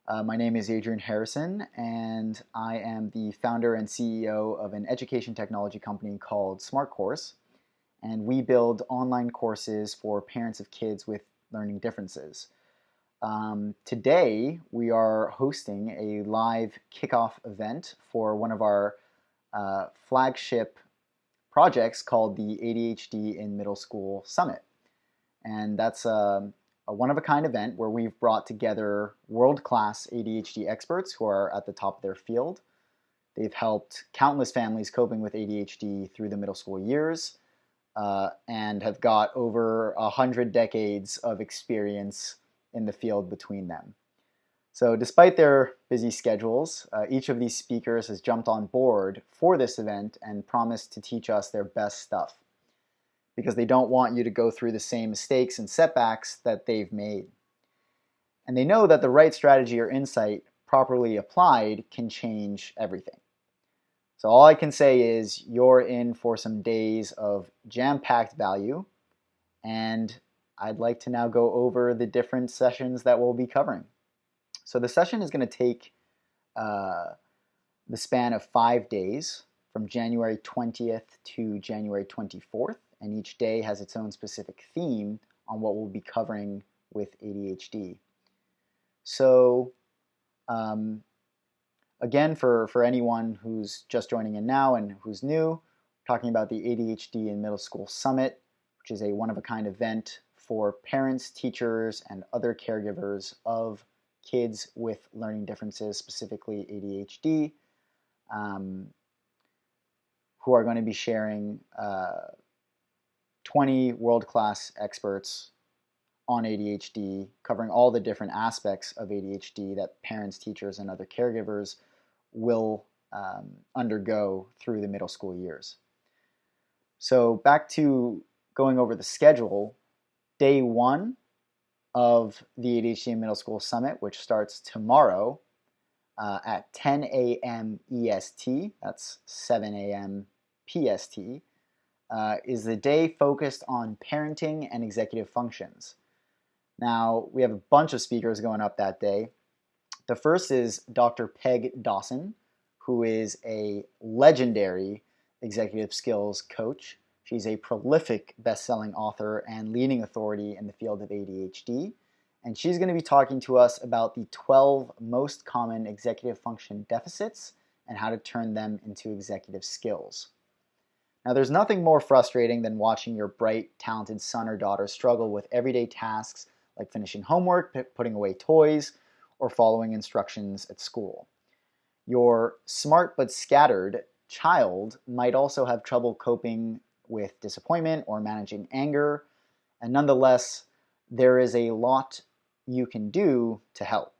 My name is Adrian Harrison, and I am the founder and CEO of an education technology company called SmartCourse, and we build online courses for parents of kids with learning differences. Today, we are hosting a live kickoff event for one of our flagship projects called the ADHD in Middle School Summit. And that's a one-of-a-kind event where we've brought together world-class ADHD experts who are at the top of their field. They've helped countless families coping with ADHD through the middle school years and have got over 100 decades of experience in the field between them. So despite their busy schedules, each of these speakers has jumped on board for this event and promised to teach us their best stuff, because they don't want you to go through the same mistakes and setbacks that they've made. And they know that the right strategy or insight properly applied can change everything. So all I can say is you're in for some days of jam-packed value, and I'd like to now go over the different sessions that we'll be covering. So the session is going to take the span of 5 days, from January 20th to January 24th. And each day has its own specific theme on what we'll be covering with ADHD. So again, for anyone who's just joining in now and who's new, we're talking about the ADHD in Middle School Summit, which is a one-of-a-kind event for parents, teachers, and other caregivers of kids with learning differences, specifically ADHD, who are going to be sharing 20 world-class experts on ADHD, covering all the different aspects of ADHD that parents, teachers, and other caregivers will undergo through the middle school years. So back to going over the schedule, day one of the ADHD in Middle School Summit, which starts tomorrow at 10 a.m. EST, that's 7 a.m. PST, is the day focused on parenting and executive functions. Now, we have a bunch of speakers going up that day. The first is Dr. Peg Dawson, who is a legendary executive skills coach. She's a prolific best-selling author and leading authority in the field of ADHD. And she's going to be talking to us about the 12 most common executive function deficits and how to turn them into executive skills. Now, there's nothing more frustrating than watching your bright, talented son or daughter struggle with everyday tasks like finishing homework, putting away toys, or following instructions at school. Your smart but scattered child might also have trouble coping with disappointment or managing anger, and nonetheless, there is a lot you can do to help.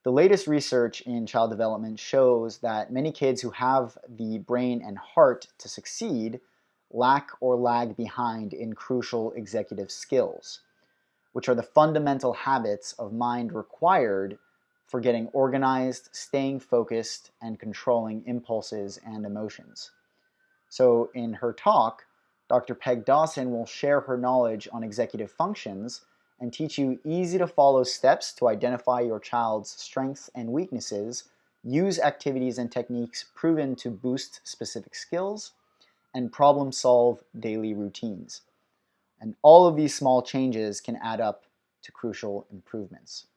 The latest research in child development shows that many kids who have the brain and heart to succeed lack or lag behind in crucial executive skills, which are the fundamental habits of mind required for getting organized, staying focused, and controlling impulses and emotions. So in her talk, Dr. Peg Dawson will share her knowledge on executive functions and teach you easy-to-follow steps to identify your child's strengths and weaknesses, use activities and techniques proven to boost specific skills, and problem-solve daily routines. And all of these small changes can add up to crucial improvements.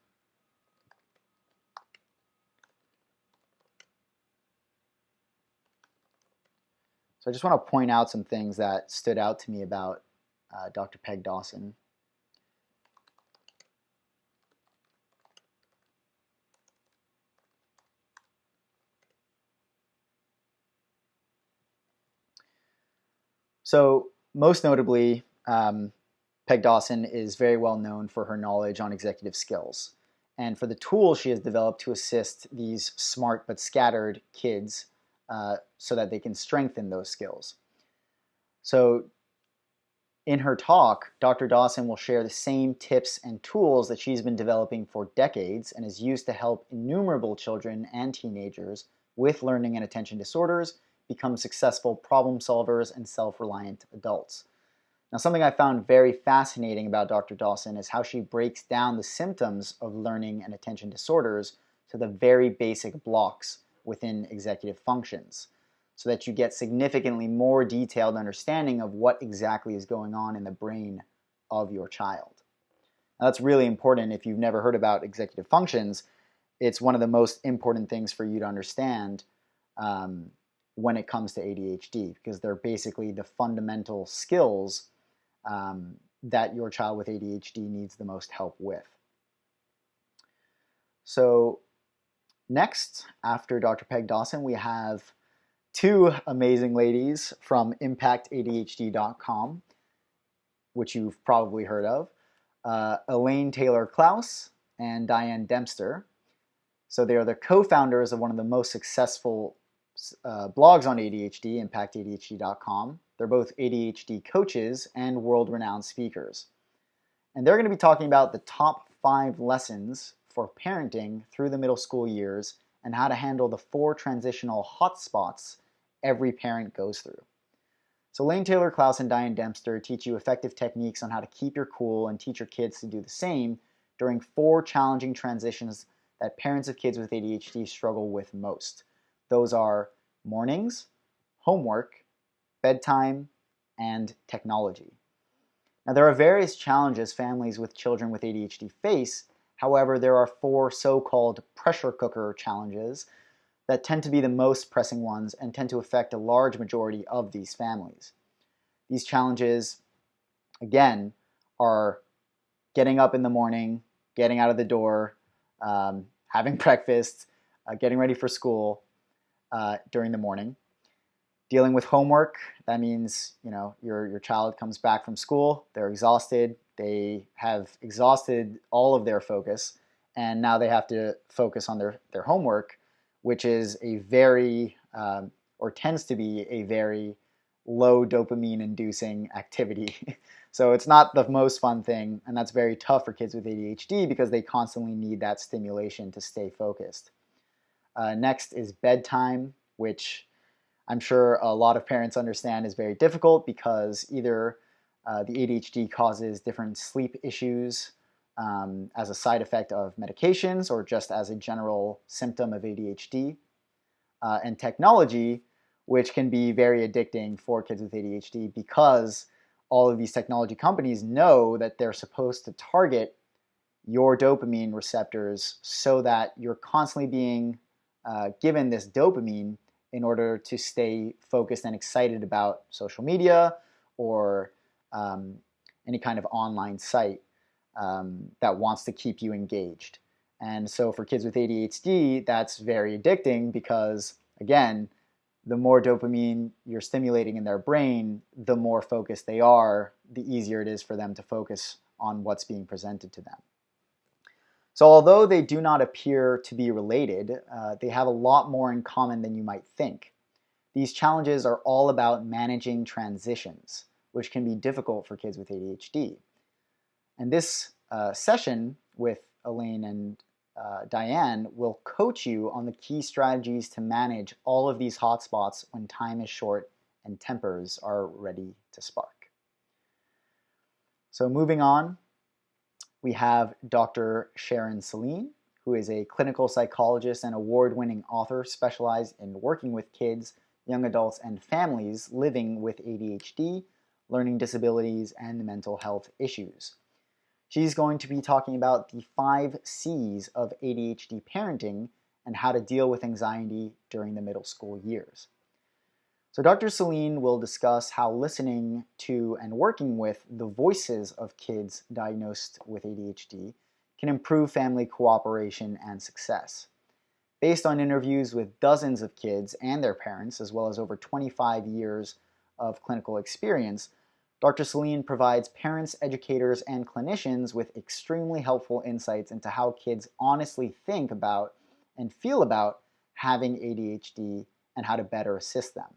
So I just want to point out some things that stood out to me about Dr. Peg Dawson. So most notably, Peg Dawson is very well known for her knowledge on executive skills and for the tools she has developed to assist these smart but scattered kids so that they can strengthen those skills. So in her talk, Dr. Dawson will share the same tips and tools that she's been developing for decades and has used to help innumerable children and teenagers with learning and attention disorders become successful problem solvers and self-reliant adults. Now, something I found very fascinating about Dr. Dawson is how she breaks down the symptoms of learning and attention disorders to the very basic blocks within executive functions, so that you get significantly more detailed understanding of what exactly is going on in the brain of your child. Now, that's really important. If you've never heard about executive functions, it's one of the most important things for you to understand when it comes to ADHD, because they're basically the fundamental skills that your child with ADHD needs the most help with. So next, after Dr. Peg Dawson, we have two amazing ladies from ImpactADHD.com, which you've probably heard of, Elaine Taylor-Klaus and Diane Dempster. So they are the co-founders of one of the most successful blogs on ADHD, ImpactADHD.com. They're both ADHD coaches and world-renowned speakers. And they're going to be talking about the top 5 lessons for parenting through the middle school years and how to handle the 4 transitional hotspots every parent goes through. So Elaine Taylor-Klaus and Diane Dempster teach you effective techniques on how to keep your cool and teach your kids to do the same during 4 challenging transitions that parents of kids with ADHD struggle with most. Those are mornings, homework, bedtime, and technology. Now, there are various challenges families with children with ADHD face. However, there are 4 so-called pressure cooker challenges that tend to be the most pressing ones and tend to affect a large majority of these families. These challenges, again, are getting up in the morning, getting out of the door, having breakfast, getting ready for school during the morning. Dealing with homework, that means your child comes back from school, they're exhausted, they have exhausted all of their focus, and now they have to focus on their homework, which is a very, or tends to be a very low dopamine inducing activity. So it's not the most fun thing, and that's very tough for kids with ADHD because they constantly need that stimulation to stay focused. Next is bedtime, which I'm sure a lot of parents understand is very difficult because either the ADHD causes different sleep issues as a side effect of medications or just as a general symptom of ADHD, and technology, which can be very addicting for kids with ADHD because all of these technology companies know that they're supposed to target your dopamine receptors so that you're constantly being given this dopamine in order to stay focused and excited about social media or any kind of online site that wants to keep you engaged. And so for kids with ADHD, that's very addicting because, again, the more dopamine you're stimulating in their brain, the more focused they are, the easier it is for them to focus on what's being presented to them. So although they do not appear to be related, they have a lot more in common than you might think. These challenges are all about managing transitions, which can be difficult for kids with ADHD. And this session with Elaine and Diane will coach you on the key strategies to manage all of these hotspots when time is short and tempers are ready to spark. So moving on, we have Dr. Sharon Saline, who is a clinical psychologist and award-winning author specialized in working with kids, young adults, and families living with ADHD, learning disabilities, and mental health issues. She's going to be talking about the 5 C's of ADHD parenting and how to deal with anxiety during the middle school years. So Dr. Saline will discuss how listening to and working with the voices of kids diagnosed with ADHD can improve family cooperation and success. Based on interviews with dozens of kids and their parents, as well as over 25 years of clinical experience, Dr. Saline provides parents, educators, and clinicians with extremely helpful insights into how kids honestly think about and feel about having ADHD and how to better assist them.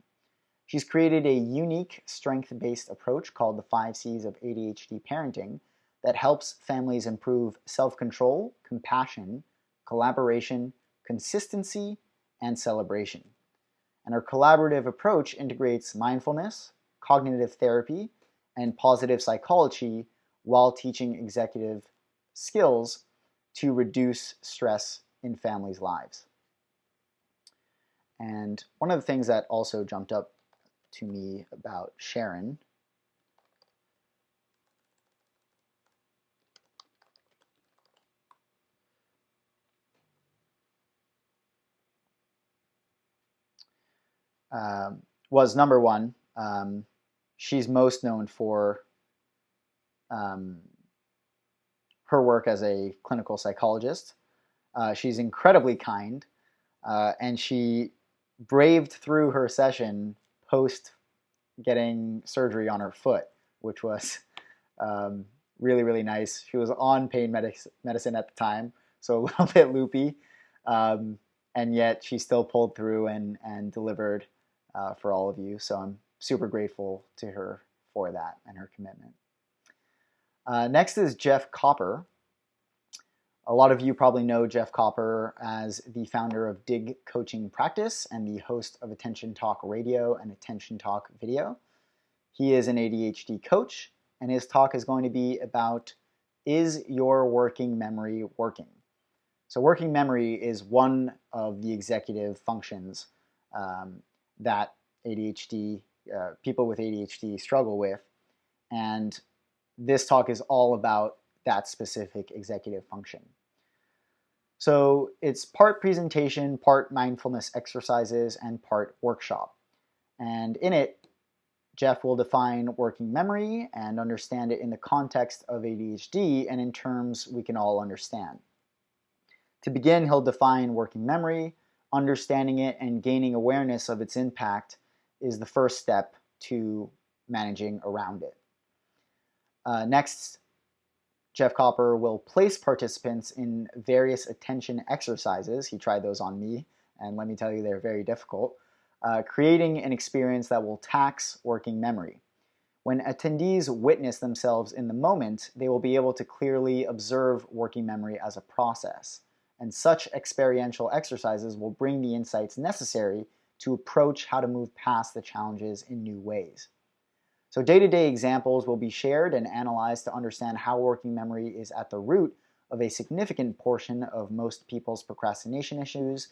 She's created a unique strength-based approach called the 5 C's of ADHD parenting that helps families improve self-control, compassion, collaboration, consistency, and celebration. And her collaborative approach integrates mindfulness, cognitive therapy, and positive psychology while teaching executive skills to reduce stress in families' lives. And one of the things that also jumped up to me about Sharon was, number one, she's most known for her work as a clinical psychologist. She's incredibly kind, and she braved through her session post getting surgery on her foot, which was really, really nice. She was on pain medicine at the time, so a little bit loopy, and yet she still pulled through and delivered for all of you. So I'm super grateful to her for that and her commitment. Next is Jeff Copper. A lot of you probably know Jeff Copper as the founder of Dig Coaching Practice and the host of Attention Talk Radio and Attention Talk Video. He is an ADHD coach, and his talk is going to be about, is your working memory working? So working memory is one of the executive functions that ADHD, people with ADHD struggle with, and this talk is all about that specific executive function. So it's part presentation, part mindfulness exercises, and part workshop. And in it, Jeff will define working memory and understand it in the context of ADHD and in terms we can all understand. To begin, he'll define working memory. Understanding it and gaining awareness of its impact is the first step to managing around it. Next, Jeff Copper will place participants in various attention exercises. He tried those on me, and let me tell you, they're very difficult. Creating an experience that will tax working memory. When attendees witness themselves in the moment, they will be able to clearly observe working memory as a process. And such experiential exercises will bring the insights necessary to approach how to move past the challenges in new ways. So day-to-day examples will be shared and analyzed to understand how working memory is at the root of a significant portion of most people's procrastination issues,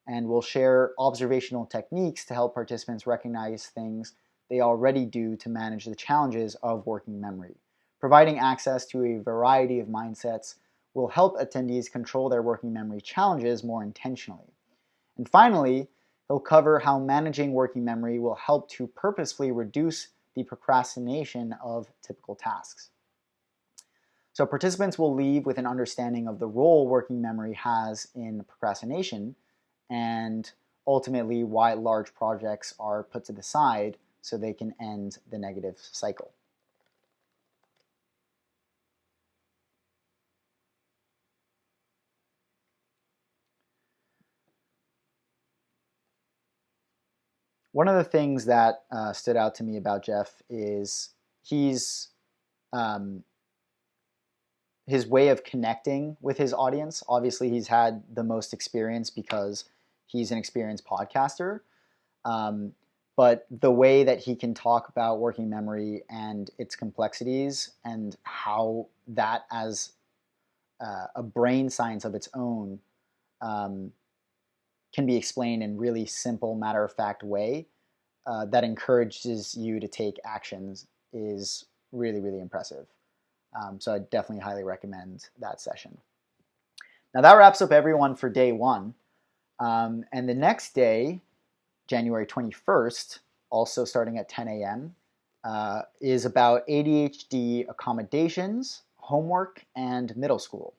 and we'll share observational techniques to help participants recognize things they already do to manage the challenges of working memory. Providing access to a variety of mindsets will help attendees control their working memory challenges more intentionally. And finally, he'll cover how managing working memory will help to purposefully reduce the procrastination of typical tasks. So participants will leave with an understanding of the role working memory has in procrastination and ultimately why large projects are put to the side so they can end the negative cycle. One of the things that stood out to me about Jeff is his way of connecting with his audience. Obviously, he's had the most experience because he's an experienced podcaster. But the way that he can talk about working memory and its complexities and how that as a brain science of its own can be explained in really simple, matter-of-fact way that encourages you to take actions is really, really impressive. So I definitely highly recommend that session. Now that wraps up everyone for day one. And the next day, January 21st, also starting at 10 a.m., is about ADHD accommodations, homework, and middle school.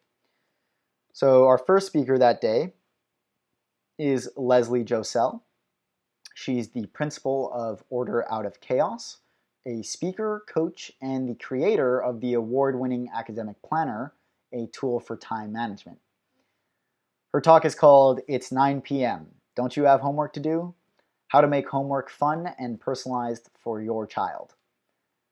So our first speaker that day is Leslie Josell. She's the principal of Order Out of Chaos, a speaker, coach, and the creator of the award-winning academic planner, a tool for time management. Her talk is called It's 9 p.m. Don't you have homework to do? How to make homework fun and personalized for your child.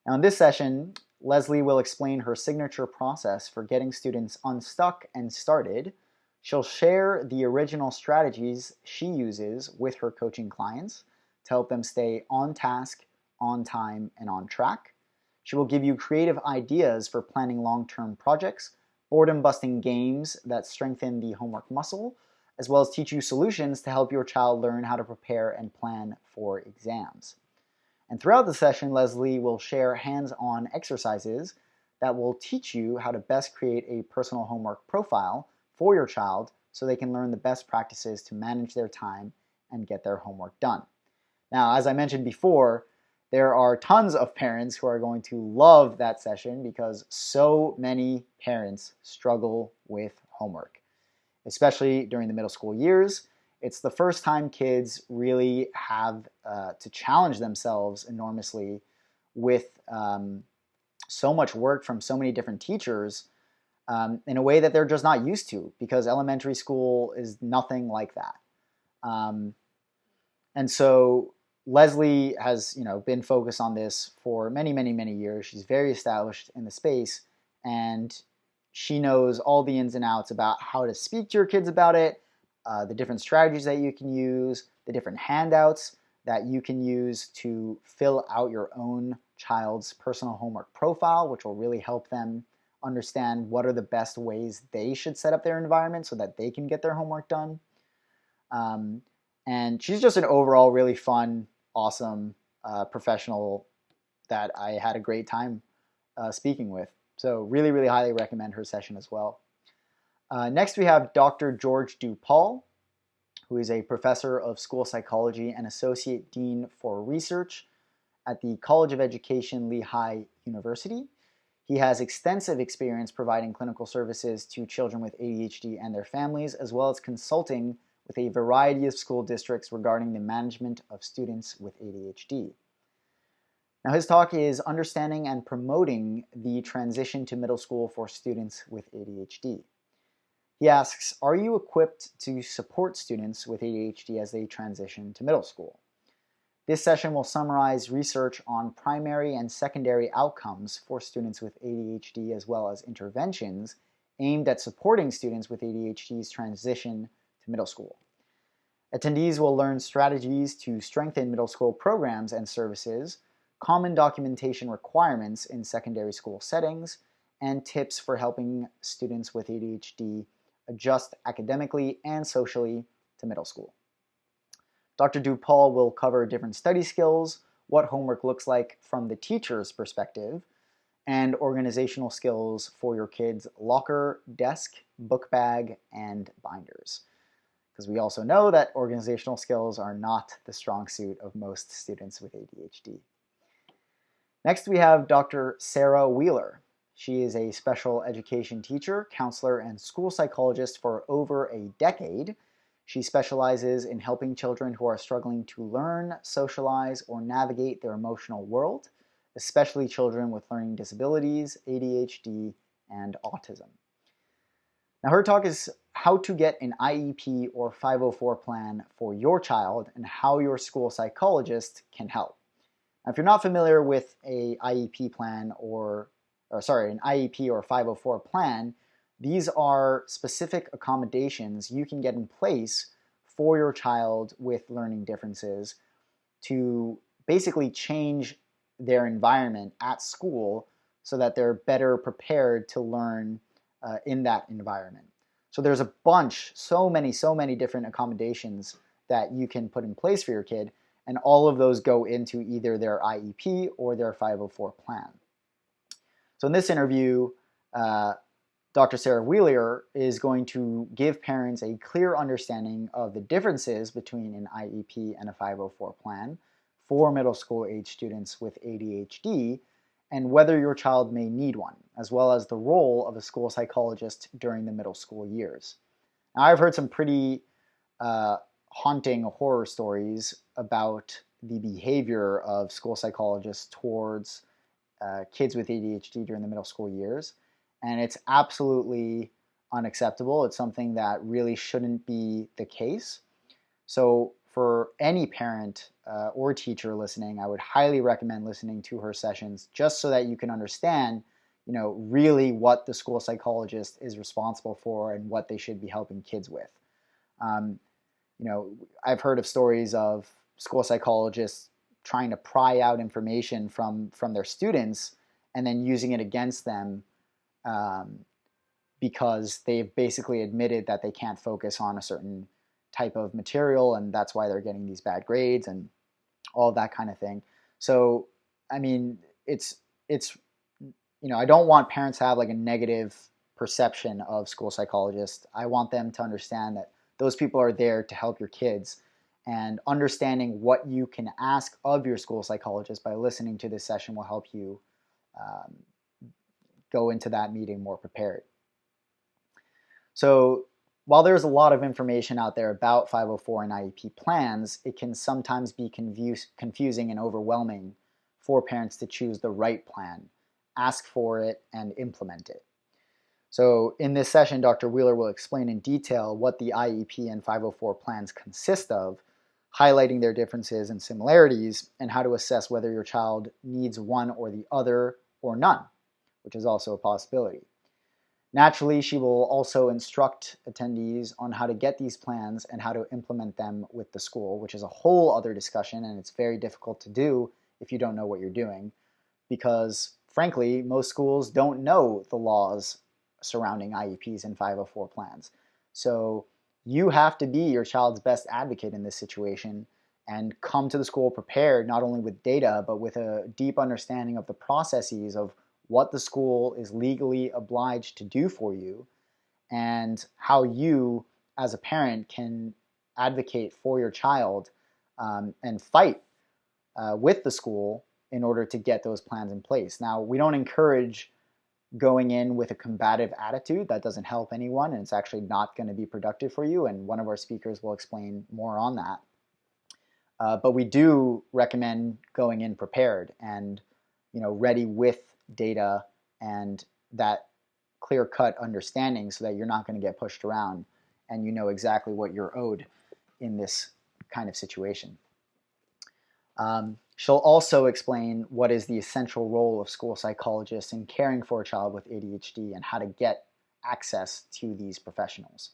Now in this session, Leslie will explain her signature process for getting students unstuck and started. She'll share the original strategies she uses with her coaching clients to help them stay on task, on time, and on track. She will give you creative ideas for planning long-term projects, boredom-busting games that strengthen the homework muscle, as well as teach you solutions to help your child learn how to prepare and plan for exams. And throughout the session, Leslie will share hands-on exercises that will teach you how to best create a personal homework profile for your child so they can learn the best practices to manage their time and get their homework done. Now, as I mentioned before, there are tons of parents who are going to love that session because so many parents struggle with homework, especially during the middle school years. It's the first time kids really have to challenge themselves enormously with so much work from so many different teachers in a way that they're just not used to, because elementary school is nothing like that. And so Leslie has, been focused on this for many, many, many years. She's very established in the space, and she knows all the ins and outs about how to speak to your kids about it, the different strategies that you can use, the different handouts that you can use to fill out your own child's personal homework profile, which will really help them understand what are the best ways they should set up their environment so that they can get their homework done. And she's just an overall really fun, awesome professional that I had a great time speaking with. So really, really highly recommend her session as well. Next, we have Dr. George DuPaul, who is a professor of school psychology and associate dean for research at the College of Education Lehigh University. He has extensive experience providing clinical services to children with ADHD and their families, as well as consulting with a variety of school districts regarding the management of students with ADHD. Now, his talk is Understanding and Promoting the Transition to Middle School for Students with ADHD. He asks, are you equipped to support students with ADHD as they transition to middle school? This session will summarize research on primary and secondary outcomes for students with ADHD, as well as interventions aimed at supporting students with ADHD's transition to middle school. Attendees will learn strategies to strengthen middle school programs and services, common documentation requirements in secondary school settings, and tips for helping students with ADHD adjust academically and socially to middle school. Dr. DuPaul will cover different study skills, what homework looks like from the teacher's perspective, and organizational skills for your kids' locker, desk, book bag, and binders. Because we also know that organizational skills are not the strong suit of most students with ADHD. Next, we have Dr. Sarah Wheeler. She is a special education teacher, counselor, and school psychologist for over a decade. She specializes in helping children who are struggling to learn, socialize, or navigate their emotional world, especially children with learning disabilities, ADHD, and autism. Now, her talk is how to get an IEP or 504 plan for your child and how your school psychologist can help. Now, if you're not familiar with an IEP plan an IEP or 504 plan, these are specific accommodations you can get in place for your child with learning differences to basically change their environment at school so that they're better prepared to learn in that environment. So there's a bunch, so many different accommodations that you can put in place for your kid, and all of those go into either their IEP or their 504 plan. So in this interview, Dr. Sarah Wheeler is going to give parents a clear understanding of the differences between an IEP and a 504 plan for middle school age students with ADHD, and whether your child may need one, as well as the role of a school psychologist during the middle school years. Now, I've heard some pretty haunting horror stories about the behavior of school psychologists towards kids with ADHD during the middle school years, and it's absolutely unacceptable. It's something that really shouldn't be the case. So for any parent or teacher listening, I would highly recommend listening to her sessions just so that you can understand, really what the school psychologist is responsible for and what they should be helping kids with. I've heard of stories of school psychologists trying to pry out information from their students and then using it against them because they've basically admitted that they can't focus on a certain type of material, and that's why they're getting these bad grades and all that kind of thing. So, I mean, it's I don't want parents to have like a negative perception of school psychologists. I want them to understand that those people are there to help your kids, and understanding what you can ask of your school psychologist by listening to this session will help you go into that meeting more prepared. So while there's a lot of information out there about 504 and IEP plans, it can sometimes be confusing and overwhelming for parents to choose the right plan, ask for it, and implement it. So in this session, Dr. Wheeler will explain in detail what the IEP and 504 plans consist of, highlighting their differences and similarities, and how to assess whether your child needs one or the other or none, which is also a possibility. Naturally, she will also instruct attendees on how to get these plans and how to implement them with the school, which is a whole other discussion, and it's very difficult to do if you don't know what you're doing, because frankly, most schools don't know the laws surrounding IEPs and 504 plans. So you have to be your child's best advocate in this situation and come to the school prepared not only with data, but with a deep understanding of the processes of what the school is legally obliged to do for you, and how you, as a parent, can advocate for your child and fight with the school in order to get those plans in place. Now, we don't encourage going in with a combative attitude. That doesn't help anyone, and it's actually not going to be productive for you, and one of our speakers will explain more on that. But we do recommend going in prepared and ready with data and that clear-cut understanding, so that you're not going to get pushed around and you know exactly what you're owed in this kind of situation. She'll also explain what is the essential role of school psychologists in caring for a child with ADHD and how to get access to these professionals.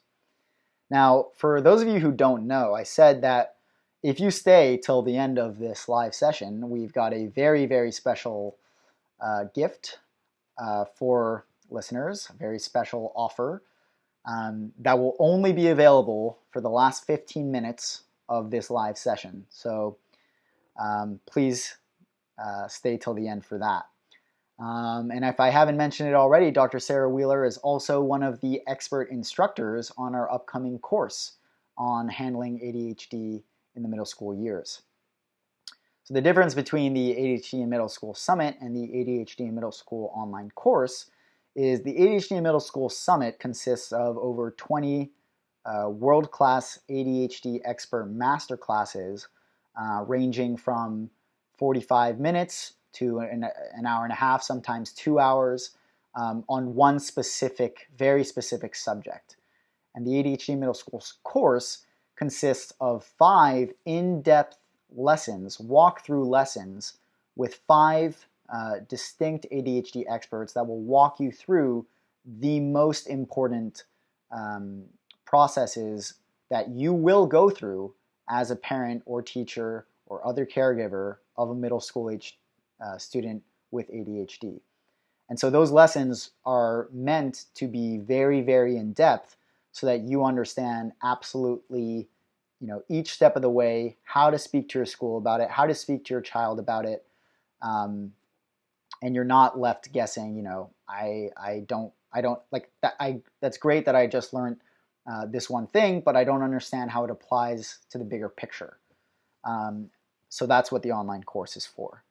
Now, for those of you who don't know, I said that if you stay till the end of this live session, we've got a very, very special gift for listeners, a very special offer that will only be available for the last 15 minutes of this live session. So please stay till the end for that. And if I haven't mentioned it already, Dr. Sarah Wheeler is also one of the expert instructors on our upcoming course on handling ADHD in the middle school years. So the difference between the ADHD in Middle School Summit and the ADHD in Middle School online course is the ADHD in Middle School Summit consists of over 20 world-class ADHD expert master classes ranging from 45 minutes to an hour and a half, sometimes 2 hours, on one specific, very specific subject. And the ADHD Middle School course consists of 5 in-depth lessons, walkthrough lessons, with 5 distinct ADHD experts that will walk you through the most important processes that you will go through as a parent or teacher or other caregiver of a middle school age student with ADHD. And so those lessons are meant to be very, very in-depth so that you understand absolutely each step of the way, how to speak to your school about it, how to speak to your child about it, and you're not left guessing. I don't like that. That's great that I just learned this one thing, but I don't understand how it applies to the bigger picture. So that's what the online course is for,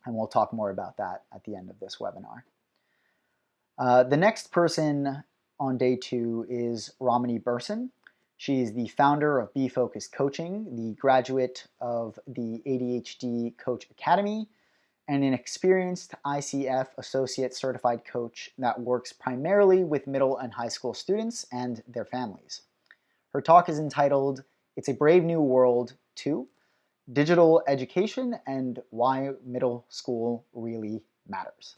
and we'll talk more about that at the end of this webinar. The next person on day 2 is Ramani Burson. She's the founder of Be Focused Coaching, the graduate of the ADHD Coach Academy, and an experienced ICF Associate Certified Coach that works primarily with middle and high school students and their families. Her talk is entitled, "It's a Brave New World 2, Digital Education and Why Middle School Really Matters."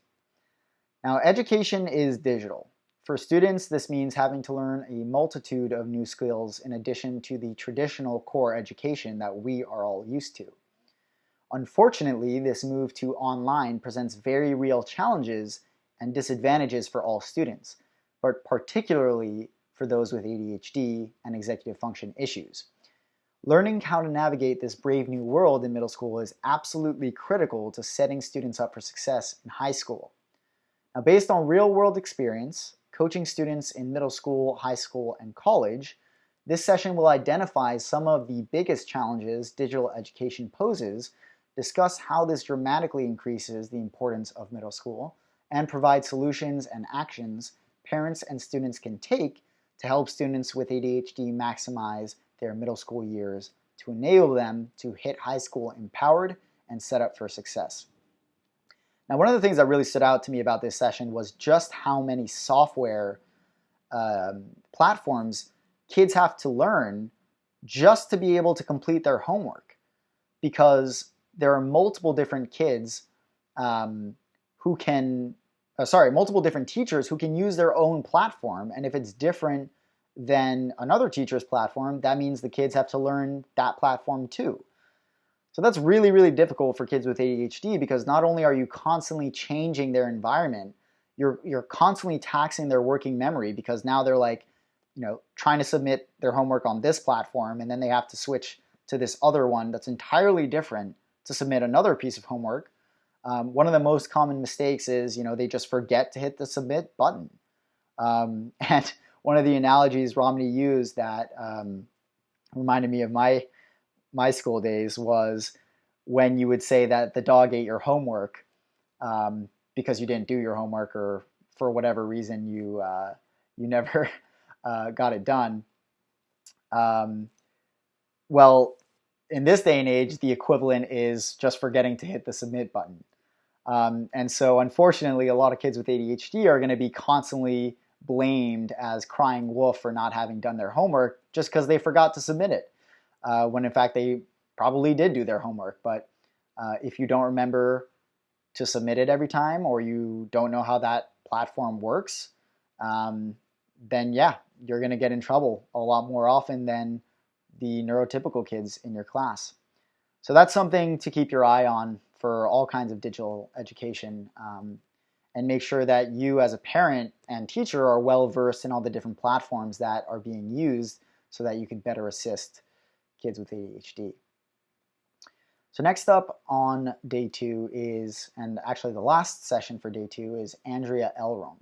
Now, education is digital. For students, this means having to learn a multitude of new skills in addition to the traditional core education that we are all used to. Unfortunately, this move to online presents very real challenges and disadvantages for all students, but particularly for those with ADHD and executive function issues. Learning how to navigate this brave new world in middle school is absolutely critical to setting students up for success in high school. Now, based on real-world experience, coaching students in middle school, high school, and college, this session will identify some of the biggest challenges digital education poses, discuss how this dramatically increases the importance of middle school, and provide solutions and actions parents and students can take to help students with ADHD maximize their middle school years to enable them to hit high school empowered and set up for success. Now, one of the things that really stood out to me about this session was just how many software platforms kids have to learn just to be able to complete their homework, because there are multiple different kids multiple different teachers who can use their own platform, and if it's different than another teacher's platform, that means the kids have to learn that platform too. So that's really, really difficult for kids with ADHD, because not only are you constantly changing their environment, you're constantly taxing their working memory, because now they're like, trying to submit their homework on this platform, and then they have to switch to this other one that's entirely different to submit another piece of homework. One of the most common mistakes is, they just forget to hit the submit button. And one of the analogies Romney used that reminded me of my school days was when you would say that the dog ate your homework because you didn't do your homework, or for whatever reason you never got it done. Well, in this day and age, the equivalent is just forgetting to hit the submit button. And so unfortunately, a lot of kids with ADHD are going to be constantly blamed as crying wolf for not having done their homework just because they forgot to submit it, when in fact they probably did do their homework. But if you don't remember to submit it every time, or you don't know how that platform works, then yeah, you're going to get in trouble a lot more often than the neurotypical kids in your class. So that's something to keep your eye on for all kinds of digital education, and make sure that you as a parent and teacher are well versed in all the different platforms that are being used so that you can better assist kids with ADHD. So next up on day 2 is, and actually the last session for day 2, is Andrea Elrome.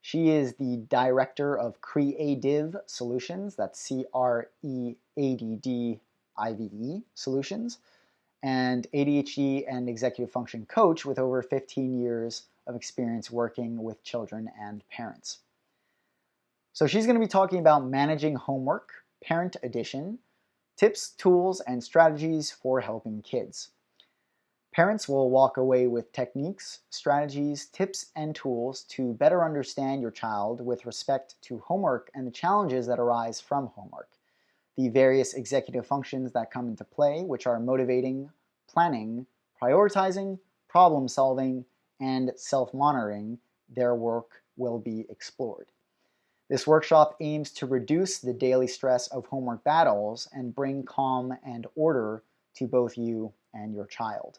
She is the Director of Creative Solutions, that's CREADDIVE Solutions, and ADHD and executive function coach with over 15 years of experience working with children and parents. So she's going to be talking about managing homework, parent edition, tips, tools, and strategies for helping kids. Parents will walk away with techniques, strategies, tips, and tools to better understand your child with respect to homework and the challenges that arise from homework, the various executive functions that come into play, which are motivating, planning, prioritizing, problem solving, and self-monitoring. Their work will be explored. This workshop aims to reduce the daily stress of homework battles and bring calm and order to both you and your child.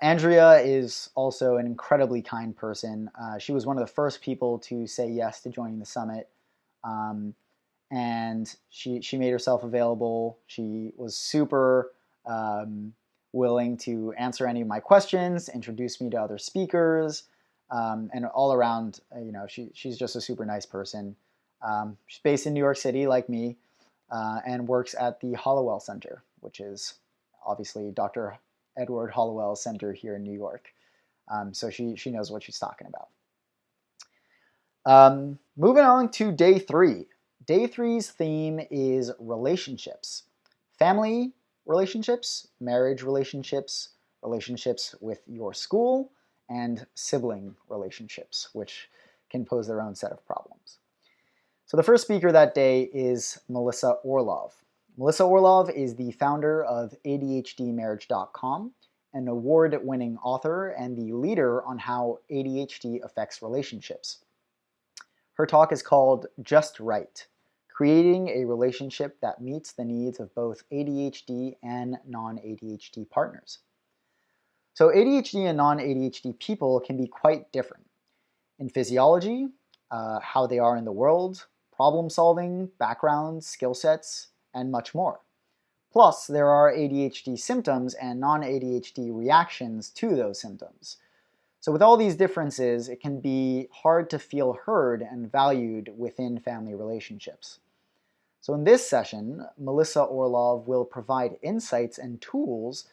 Andrea is also an incredibly kind person. She was one of the first people to say yes to joining the summit, and she made herself available. She was super willing to answer any of my questions, introduce me to other speakers, and all around, she's just a super nice person. She's based in New York City, like me, and works at the Hollowell Center, which is obviously Dr. Edward Hollowell Center here in New York. So she knows what she's talking about. Moving on to day 3. Day 3's theme is relationships. Family relationships, marriage relationships, relationships with your school, and sibling relationships, which can pose their own set of problems. So the first speaker that day is Melissa Orlov. Melissa Orlov is the founder of ADHDmarriage.com, an award-winning author and the leader on how ADHD affects relationships. Her talk is called Just Right, creating a relationship that meets the needs of both ADHD and non-ADHD partners. So ADHD and non-ADHD people can be quite different in physiology, how they are in the world, problem solving, backgrounds, skill sets, and much more. Plus, there are ADHD symptoms and non-ADHD reactions to those symptoms. So with all these differences, it can be hard to feel heard and valued within family relationships. So in this session, Melissa Orlov will provide insights and tools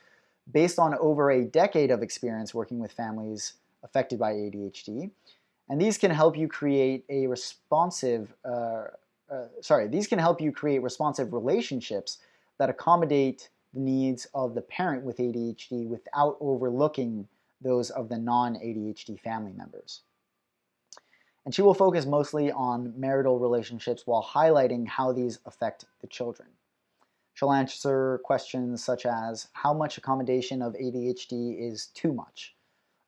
based on over a decade of experience working with families affected by ADHD. And these can help you create responsive relationships that accommodate the needs of the parent with ADHD without overlooking those of the non-ADHD family members. And she will focus mostly on marital relationships while highlighting how these affect the children. She'll answer questions such as how much accommodation of ADHD is too much?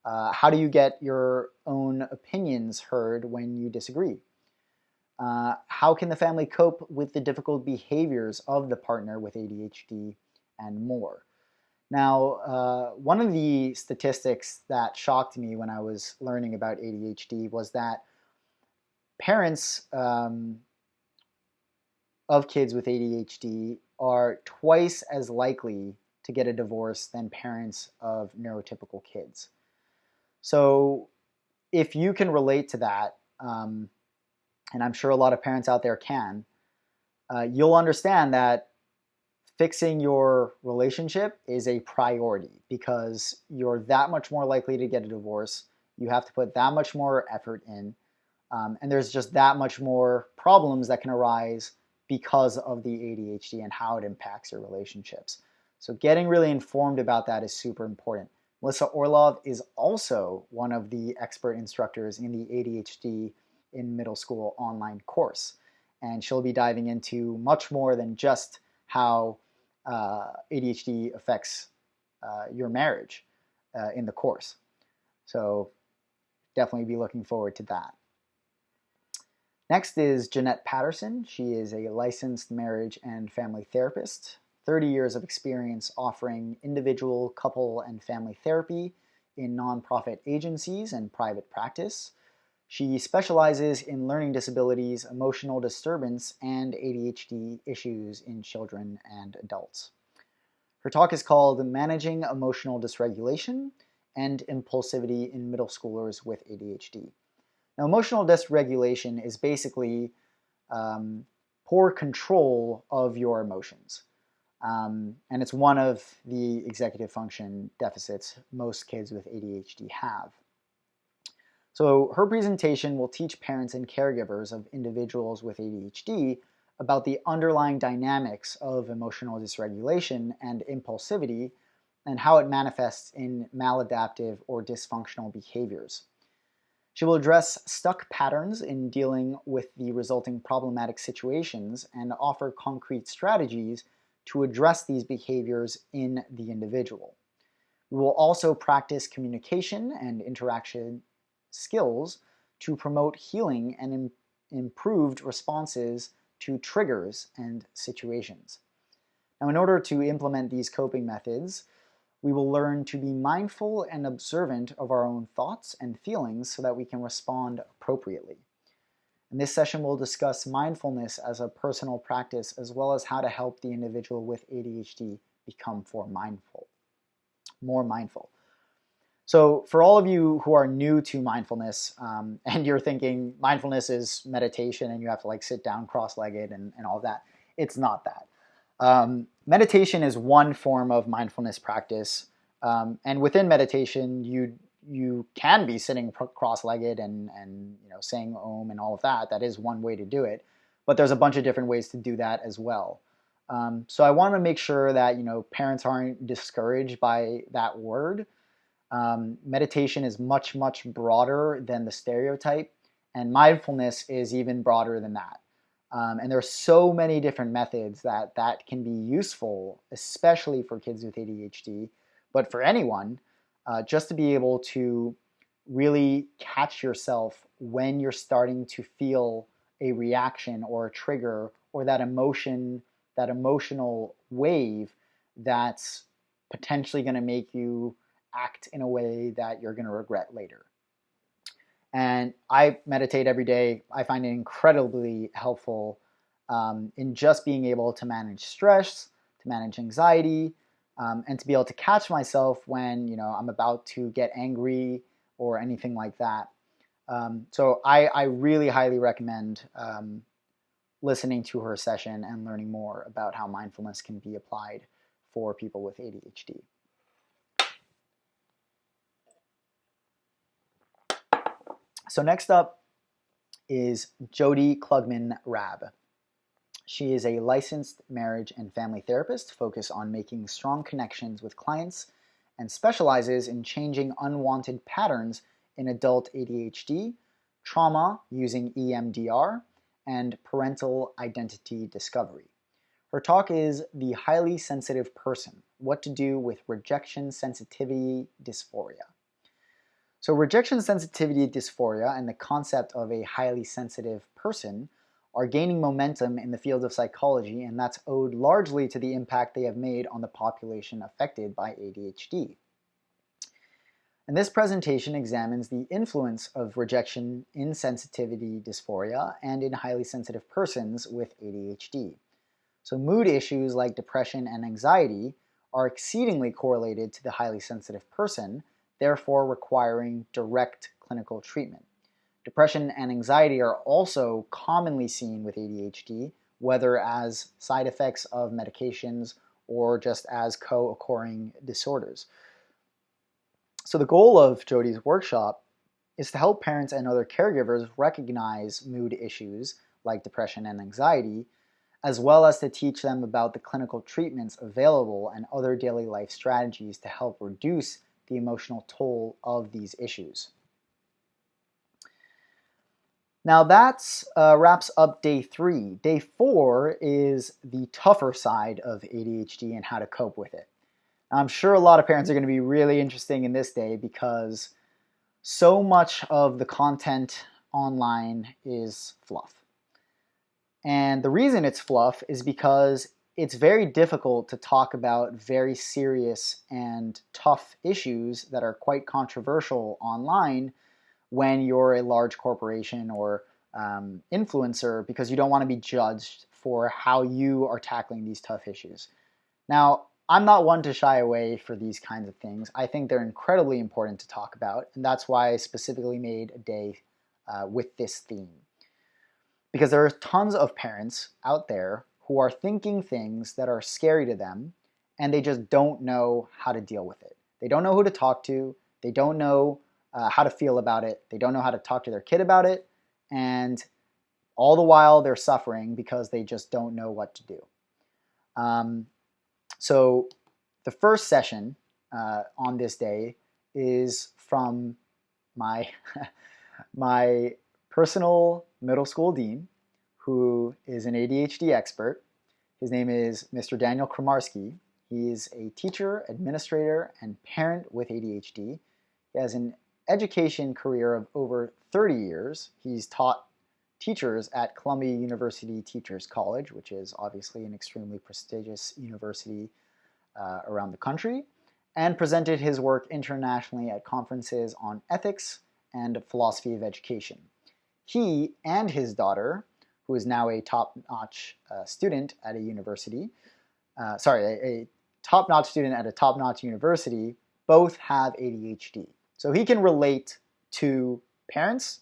How do you get your own opinions heard when you disagree? How can the family cope with the difficult behaviors of the partner with ADHD, and more? Now, one of the statistics that shocked me when I was learning about ADHD was that parents of kids with ADHD are twice as likely to get a divorce than parents of neurotypical kids. So if you can relate to that, and I'm sure a lot of parents out there can, you'll understand that fixing your relationship is a priority because you're that much more likely to get a divorce. You have to put that much more effort in, and there's just that much more problems that can arise because of the ADHD and how it impacts your relationships. So getting really informed about that is super important. Melissa Orlov is also one of the expert instructors in the ADHD in middle school online course. And she'll be diving into much more than just how ADHD affects your marriage in the course. So definitely be looking forward to that. Next is Jeanette Patterson. She is a licensed marriage and family therapist, 30 years of experience offering individual, couple, and family therapy in nonprofit agencies and private practice. She specializes in learning disabilities, emotional disturbance, and ADHD issues in children and adults. Her talk is called Managing Emotional Dysregulation and Impulsivity in Middle Schoolers with ADHD. Now, emotional dysregulation is basically poor control of your emotions. And it's one of the executive function deficits most kids with ADHD have. So her presentation will teach parents and caregivers of individuals with ADHD about the underlying dynamics of emotional dysregulation and impulsivity and how it manifests in maladaptive or dysfunctional behaviors. She will address stuck patterns in dealing with the resulting problematic situations and offer concrete strategies to address these behaviors in the individual. We will also practice communication and interaction skills to promote healing and improved responses to triggers and situations. Now, in order to implement these coping methods, we will learn to be mindful and observant of our own thoughts and feelings so that we can respond appropriately. In this session, we'll discuss mindfulness as a personal practice, as well as how to help the individual with ADHD become more mindful. So for all of you who are new to mindfulness, and you're thinking mindfulness is meditation and you have to like sit down cross-legged and all that, it's not that. Meditation is one form of mindfulness practice, and within meditation, you can be sitting cross-legged and saying Om and all of that. That is one way to do it, but there's a bunch of different ways to do that as well. So I want to make sure that parents aren't discouraged by that word. Meditation is much broader than the stereotype, and mindfulness is even broader than that. And there are so many different methods that can be useful, especially for kids with ADHD, but for anyone, just to be able to really catch yourself when you're starting to feel a reaction or a trigger or that emotion, that emotional wave that's potentially going to make you act in a way that you're going to regret later. And I meditate every day. I find it incredibly helpful in just being able to manage stress, to manage anxiety, and to be able to catch myself when I'm about to get angry or anything like that. So I really highly recommend listening to her session and learning more about how mindfulness can be applied for people with ADHD. So next up is Jody Klugman-Rabb. She is a licensed marriage and family therapist focused on making strong connections with clients and specializes in changing unwanted patterns in adult ADHD, trauma using EMDR, and parental identity discovery. Her talk is The Highly Sensitive Person, What to Do with Rejection Sensitivity Dysphoria. So rejection sensitivity dysphoria and the concept of a highly sensitive person are gaining momentum in the field of psychology, and that's owed largely to the impact they have made on the population affected by ADHD. And this presentation examines the influence of rejection in sensitivity dysphoria and in highly sensitive persons with ADHD. So mood issues like depression and anxiety are exceedingly correlated to the highly sensitive person, therefore requiring direct clinical treatment. Depression and anxiety are also commonly seen with ADHD, whether as side effects of medications or just as co-occurring disorders. So the goal of Jody's workshop is to help parents and other caregivers recognize mood issues like depression and anxiety, as well as to teach them about the clinical treatments available and other daily life strategies to help reduce the emotional toll of these issues. Now that wraps up day 3. Day 4 is the tougher side of ADHD and how to cope with it. Now, I'm sure a lot of parents are going to be really interested in this day because so much of the content online is fluff. And the reason it's fluff is because it's very difficult to talk about very serious and tough issues that are quite controversial online when you're a large corporation or influencer, because you don't want to be judged for how you are tackling these tough issues. Now, I'm not one to shy away for these kinds of things. I think they're incredibly important to talk about, and that's why I specifically made a day with this theme. Because there are tons of parents out there who are thinking things that are scary to them, and they just don't know how to deal with it. They don't know who to talk to. They don't know how to feel about it. They don't know how to talk to their kid about it. And all the while they're suffering because they just don't know what to do. So the first session on this day is from my, my personal middle school dean, who is an ADHD expert. His name is Mr. Daniel Kramarski. He's a teacher, administrator, and parent with ADHD. He has an education career of over 30 years. He's taught teachers at Columbia University Teachers College, which is obviously an extremely prestigious university around the country, and presented his work internationally at conferences on ethics and philosophy of education. He and his daughter, who is now a top-notch student at a university, a top-notch student at a top-notch university, both have ADHD. So he can relate to parents,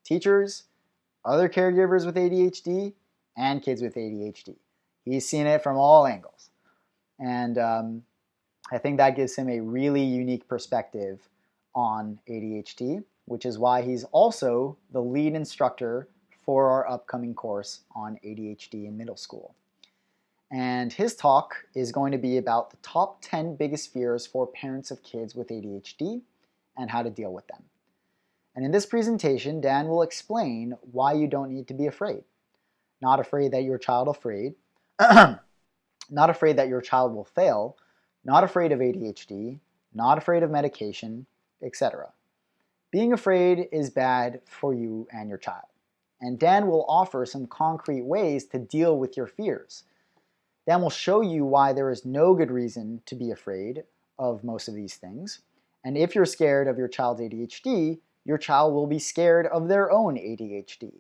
teachers, other caregivers with ADHD, and kids with ADHD. He's seen it from all angles. And I think that gives him a really unique perspective on ADHD, which is why he's also the lead instructor for our upcoming course on ADHD in middle school. And his talk is going to be about the top 10 biggest fears for parents of kids with ADHD and how to deal with them. And in this presentation, Dan will explain why you don't need to be afraid. Not afraid that your child not afraid that your child will fail, not afraid of ADHD, not afraid of medication, etc. Being afraid is bad for you and your child. And Dan will offer some concrete ways to deal with your fears. Dan will show you why there is no good reason to be afraid of most of these things. And if you're scared of your child's ADHD, your child will be scared of their own ADHD.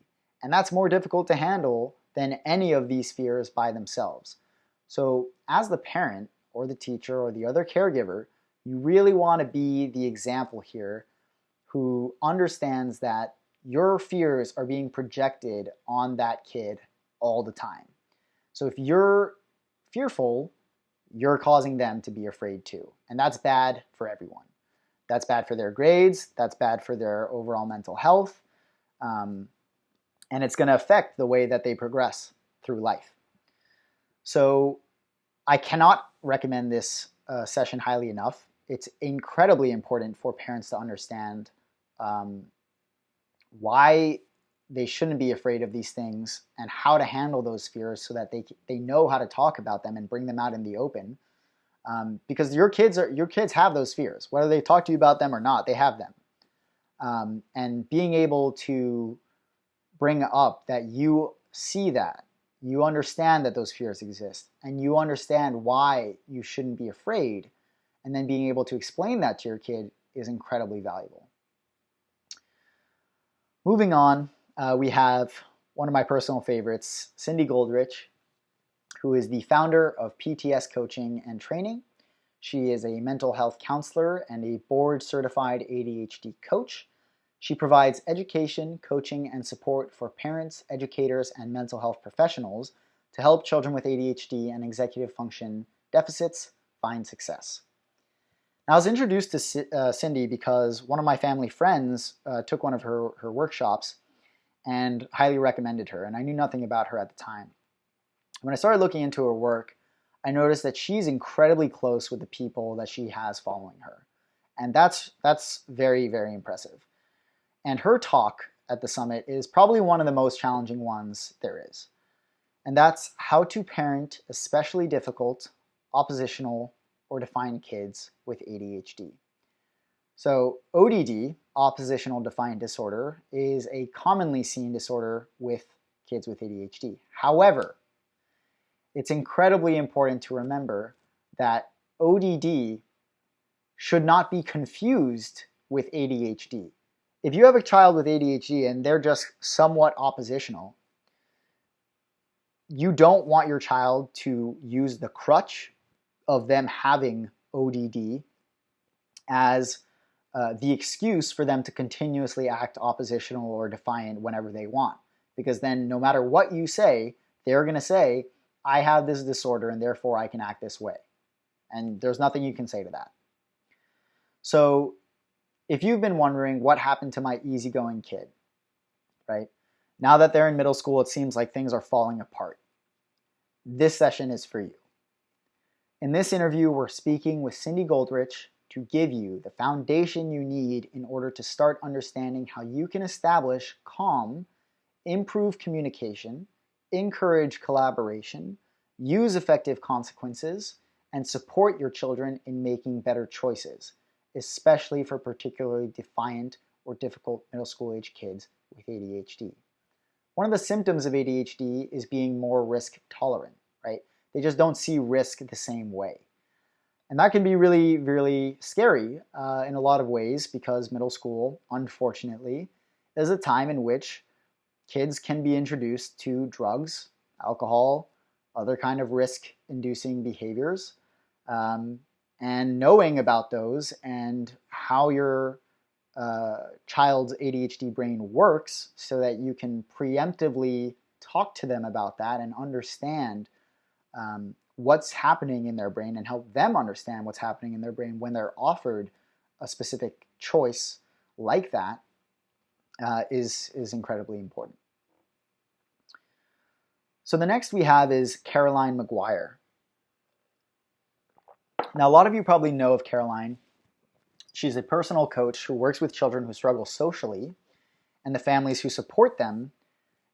And that's more difficult to handle than any of these fears by themselves. So as the parent or the teacher or the other caregiver, you really want to be the example here who understands that your fears are being projected on that kid all the time. So if you're fearful, you're causing them to be afraid too. And that's bad for everyone. That's bad for their grades. That's bad for their overall mental health. And it's going to affect the way that they progress through life. So I cannot recommend this session highly enough. It's incredibly important for parents to understand why they shouldn't be afraid of these things and how to handle those fears so that they know how to talk about them and bring them out in the open. Because your kids have those fears, whether they talk to you about them or not, they have them. And being able to bring up that you see that, you understand that those fears exist, and you understand why you shouldn't be afraid, and then being able to explain that to your kid is incredibly valuable. Moving on, we have one of my personal favorites, Cindy Goldrich, who is the founder of PTS Coaching and Training. She is a mental health counselor and a board-certified ADHD coach. She provides education, coaching, and support for parents, educators, and mental health professionals to help children with ADHD and executive function deficits find success. Now, I was introduced to Cindy because one of my family friends took one of her workshops and highly recommended her, and I knew nothing about her at the time. When I started looking into her work, I noticed that she's incredibly close with the people that she has following her. And that's very, very impressive. And her talk at the summit is probably one of the most challenging ones there is. And that's how to parent especially difficult, oppositional, or defiant kids with ADHD. So ODD, oppositional defiant disorder, is a commonly seen disorder with kids with ADHD. However, it's incredibly important to remember that ODD should not be confused with ADHD. If you have a child with ADHD and they're just somewhat oppositional, you don't want your child to use the crutch of them having ODD as the excuse for them to continuously act oppositional or defiant whenever they want. Because then no matter what you say, they're going to say, I have this disorder and therefore I can act this way. And there's nothing you can say to that. So if you've been wondering what happened to my easygoing kid, right? Now that they're in middle school, it seems like things are falling apart. This session is for you. In this interview, we're speaking with Cindy Goldrich to give you the foundation you need in order to start understanding how you can establish calm, improve communication, encourage collaboration, use effective consequences, and support your children in making better choices, especially for particularly defiant or difficult middle school age kids with ADHD. One of the symptoms of ADHD is being more risk tolerant, right? They just don't see risk the same way. And that can be really, really scary in a lot of ways because middle school, unfortunately, is a time in which kids can be introduced to drugs, alcohol, other kind of risk-inducing behaviors. And knowing about those and how your child's ADHD brain works so that you can preemptively talk to them about that and understand what's happening in their brain and help them understand what's happening in their brain when they're offered a specific choice like that is incredibly important. So the next we have is Caroline McGuire. Now, a lot of you probably know of Caroline. She's a personal coach who works with children who struggle socially and the families who support them,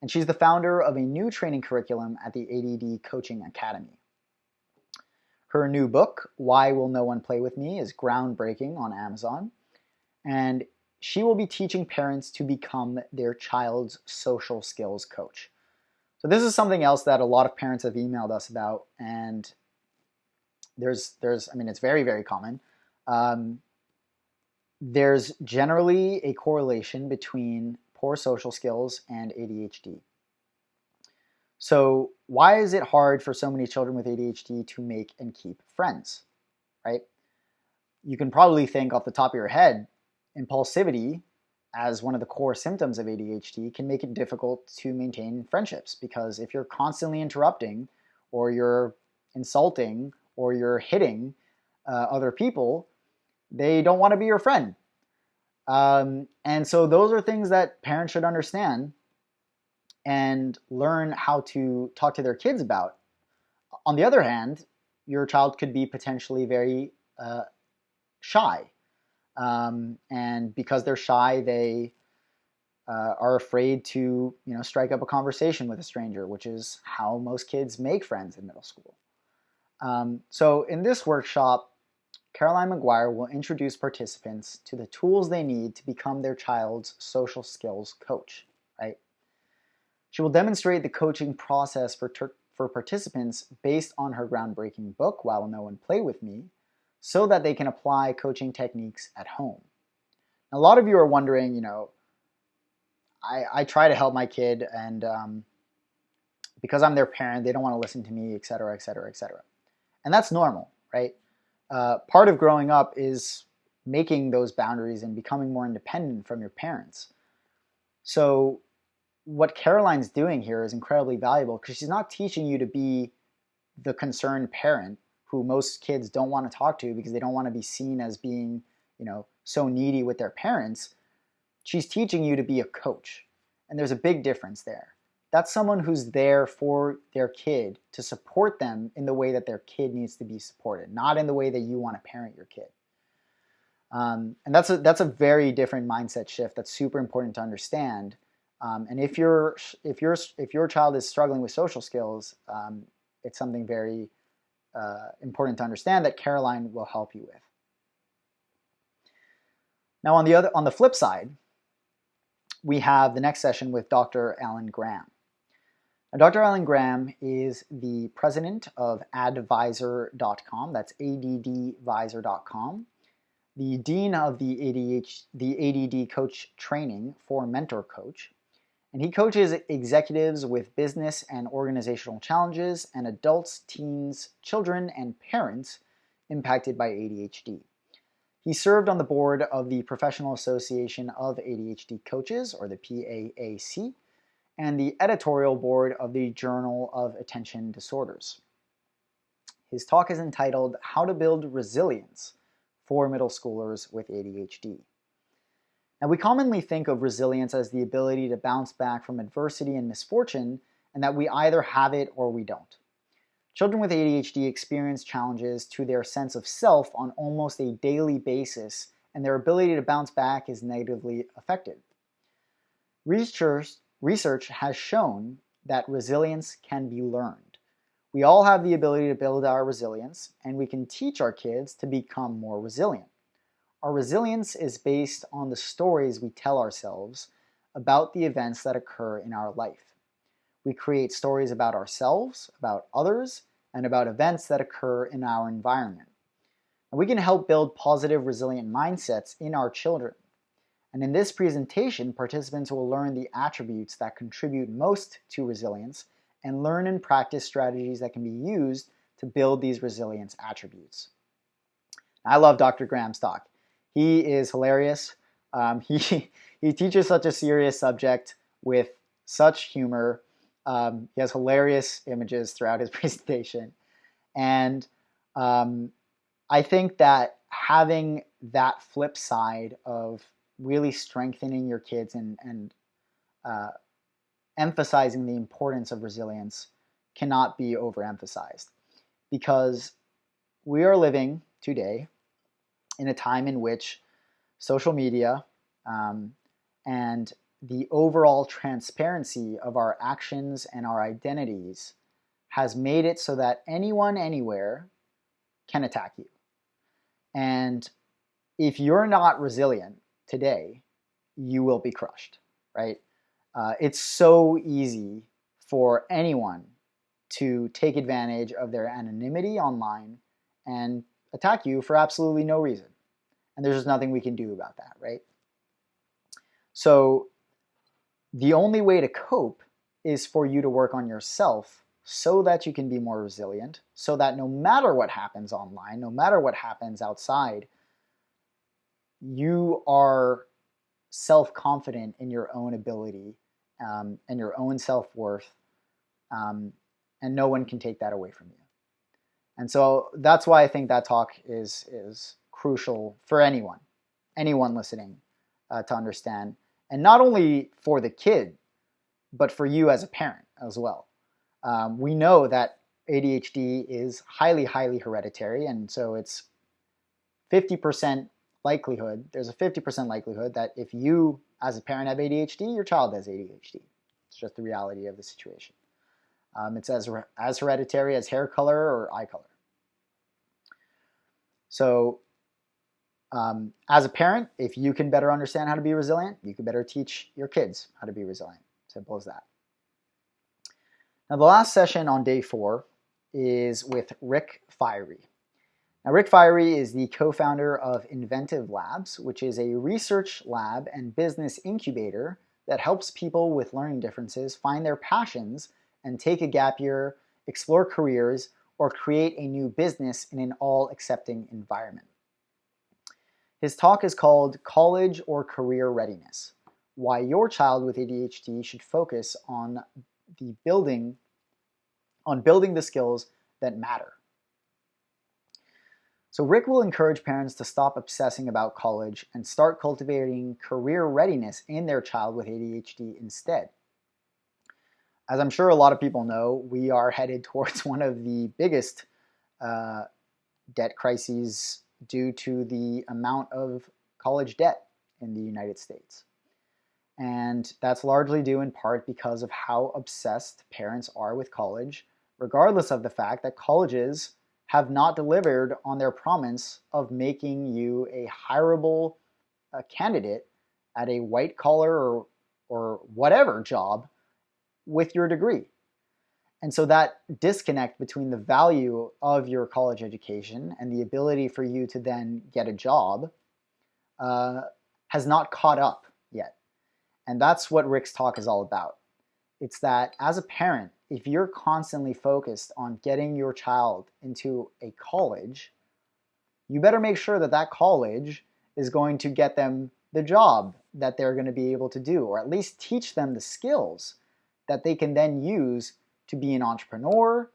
and she's the founder of a new training curriculum at the ADD Coaching Academy. Her new book, Why Will No One Play With Me, is groundbreaking on Amazon, and she will be teaching parents to become their child's social skills coach. So this is something else that a lot of parents have emailed us about, and it's very, very common. There's generally a correlation between poor social skills and ADHD. So why is it hard for so many children with ADHD to make and keep friends, right? You can probably think off the top of your head, impulsivity as one of the core symptoms of ADHD can make it difficult to maintain friendships, because if you're constantly interrupting, or you're insulting, or you're hitting other people, they don't want to be your friend. And so those are things that parents should understand and learn how to talk to their kids about. On the other hand, your child could be potentially very shy. And because they're shy, they are afraid to, strike up a conversation with a stranger, which is how most kids make friends in middle school. So in this workshop, Caroline McGuire will introduce participants to the tools they need to become their child's social skills coach, right? She will demonstrate the coaching process for participants based on her groundbreaking book, Wow, Know, and Play With Me, so that they can apply coaching techniques at home. A lot of you are wondering, I try to help my kid, and because I'm their parent, they don't want to listen to me, et cetera, et cetera, et cetera. And that's normal, right? Part of growing up is making those boundaries and becoming more independent from your parents. So what Caroline's doing here is incredibly valuable, because she's not teaching you to be the concerned parent who most kids don't want to talk to because they don't want to be seen as being, so needy with their parents. She's teaching you to be a coach. And there's a big difference there. That's someone who's there for their kid to support them in the way that their kid needs to be supported, not in the way that you want to parent your kid. And that's a very different mindset shift that's super important to understand. And if your child is struggling with social skills, it's something very important to understand that Caroline will help you with. Now, on the flip side, we have the next session with Dr. Alan Graham. Now, Dr. Alan Graham is the president of advisor.com. That's addvisor.com. The dean of the ADD coach training for Mentor Coach. And he coaches executives with business and organizational challenges and adults, teens, children, and parents impacted by ADHD. He served on the board of the Professional Association of ADHD Coaches, or the PAAC, and the editorial board of the Journal of Attention Disorders. His talk is entitled How to Build Resilience for Middle Schoolers with ADHD. Now, we commonly think of resilience as the ability to bounce back from adversity and misfortune, and that we either have it or we don't. Children with ADHD experience challenges to their sense of self on almost a daily basis, and their ability to bounce back is negatively affected. Research has shown that resilience can be learned. We all have the ability to build our resilience, and we can teach our kids to become more resilient. Our resilience is based on the stories we tell ourselves about the events that occur in our life. We create stories about ourselves, about others, and about events that occur in our environment. And we can help build positive, resilient mindsets in our children. And in this presentation, participants will learn the attributes that contribute most to resilience and learn and practice strategies that can be used to build these resilience attributes. I love Dr. Graham's talk. He is hilarious. He teaches such a serious subject with such humor. He has hilarious images throughout his presentation. And I think that having that flip side of really strengthening your kids and emphasizing the importance of resilience cannot be overemphasized, because we are living today in a time in which social media and the overall transparency of our actions and our identities has made it so that anyone, anywhere can attack you. And if you're not resilient today, you will be crushed, right? It's so easy for anyone to take advantage of their anonymity online and attack you for absolutely no reason. And there's just nothing we can do about that, right? So the only way to cope is for you to work on yourself so that you can be more resilient, so that no matter what happens online, no matter what happens outside, you are self-confident in your own ability and your own self-worth, and no one can take that away from you. And so that's why I think that talk is crucial for anyone listening to understand, and not only for the kid, but for you as a parent as well. We know that ADHD is highly, highly hereditary, and so it's 50% likelihood, there's a 50% likelihood that if you as a parent have ADHD, your child has ADHD. It's just the reality of the situation. It's as hereditary as hair color or eye color. So as a parent, if you can better understand how to be resilient, you can better teach your kids how to be resilient. Simple as that. Now, the last session on day 4 is with Rick Fiery. Now, Rick Fiery is the co-founder of Inventive Labs, which is a research lab and business incubator that helps people with learning differences find their passions and take a gap year, explore careers, or create a new business in an all-accepting environment. His talk is called College or Career Readiness: Why Your Child with ADHD Should Focus on building the skills that matter. So Rick will encourage parents to stop obsessing about college and start cultivating career readiness in their child with ADHD instead. As I'm sure a lot of people know, we are headed towards one of the biggest debt crises due to the amount of college debt in the United States. And that's largely due in part because of how obsessed parents are with college, regardless of the fact that colleges have not delivered on their promise of making you a hireable candidate at a white collar or whatever job with your degree. And so that disconnect between the value of your college education and the ability for you to then get a job has not caught up yet. And that's what Rick's talk is all about. It's that as a parent, if you're constantly focused on getting your child into a college, you better make sure that that college is going to get them the job that they're going to be able to do, or at least teach them the skills that they can then use to be an entrepreneur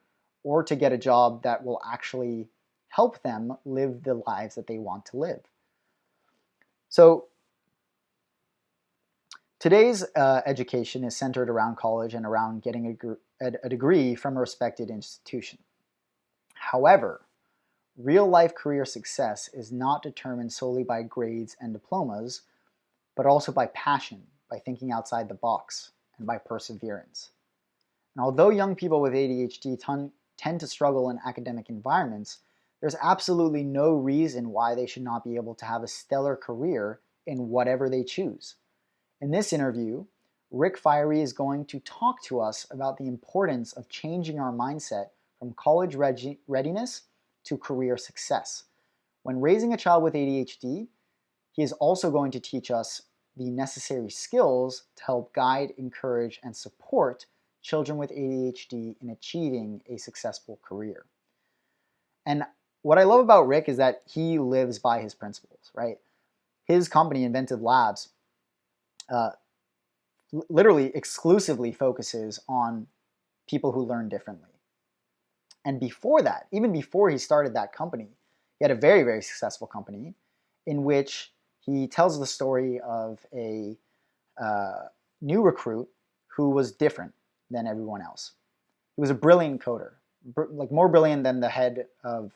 or to get a job that will actually help them live the lives that they want to live. So today's education is centered around college and around getting a degree from a respected institution. However, real-life career success is not determined solely by grades and diplomas, but also by passion, by thinking outside the box, and by perseverance. And although young people with ADHD tend to struggle in academic environments, there's absolutely no reason why they should not be able to have a stellar career in whatever they choose. In this interview, Rick Fiery is going to talk to us about the importance of changing our mindset from college readiness to career success. When raising a child with ADHD, he is also going to teach us the necessary skills to help guide, encourage, and support children with ADHD in achieving a successful career. And what I love about Rick is that he lives by his principles, right? His company, Inventive Labs, literally exclusively focuses on people who learn differently. And before that, even before he started that company, he had a very, very successful company in which he tells the story of a new recruit who was different than everyone else. He was a brilliant coder, like more brilliant than the head of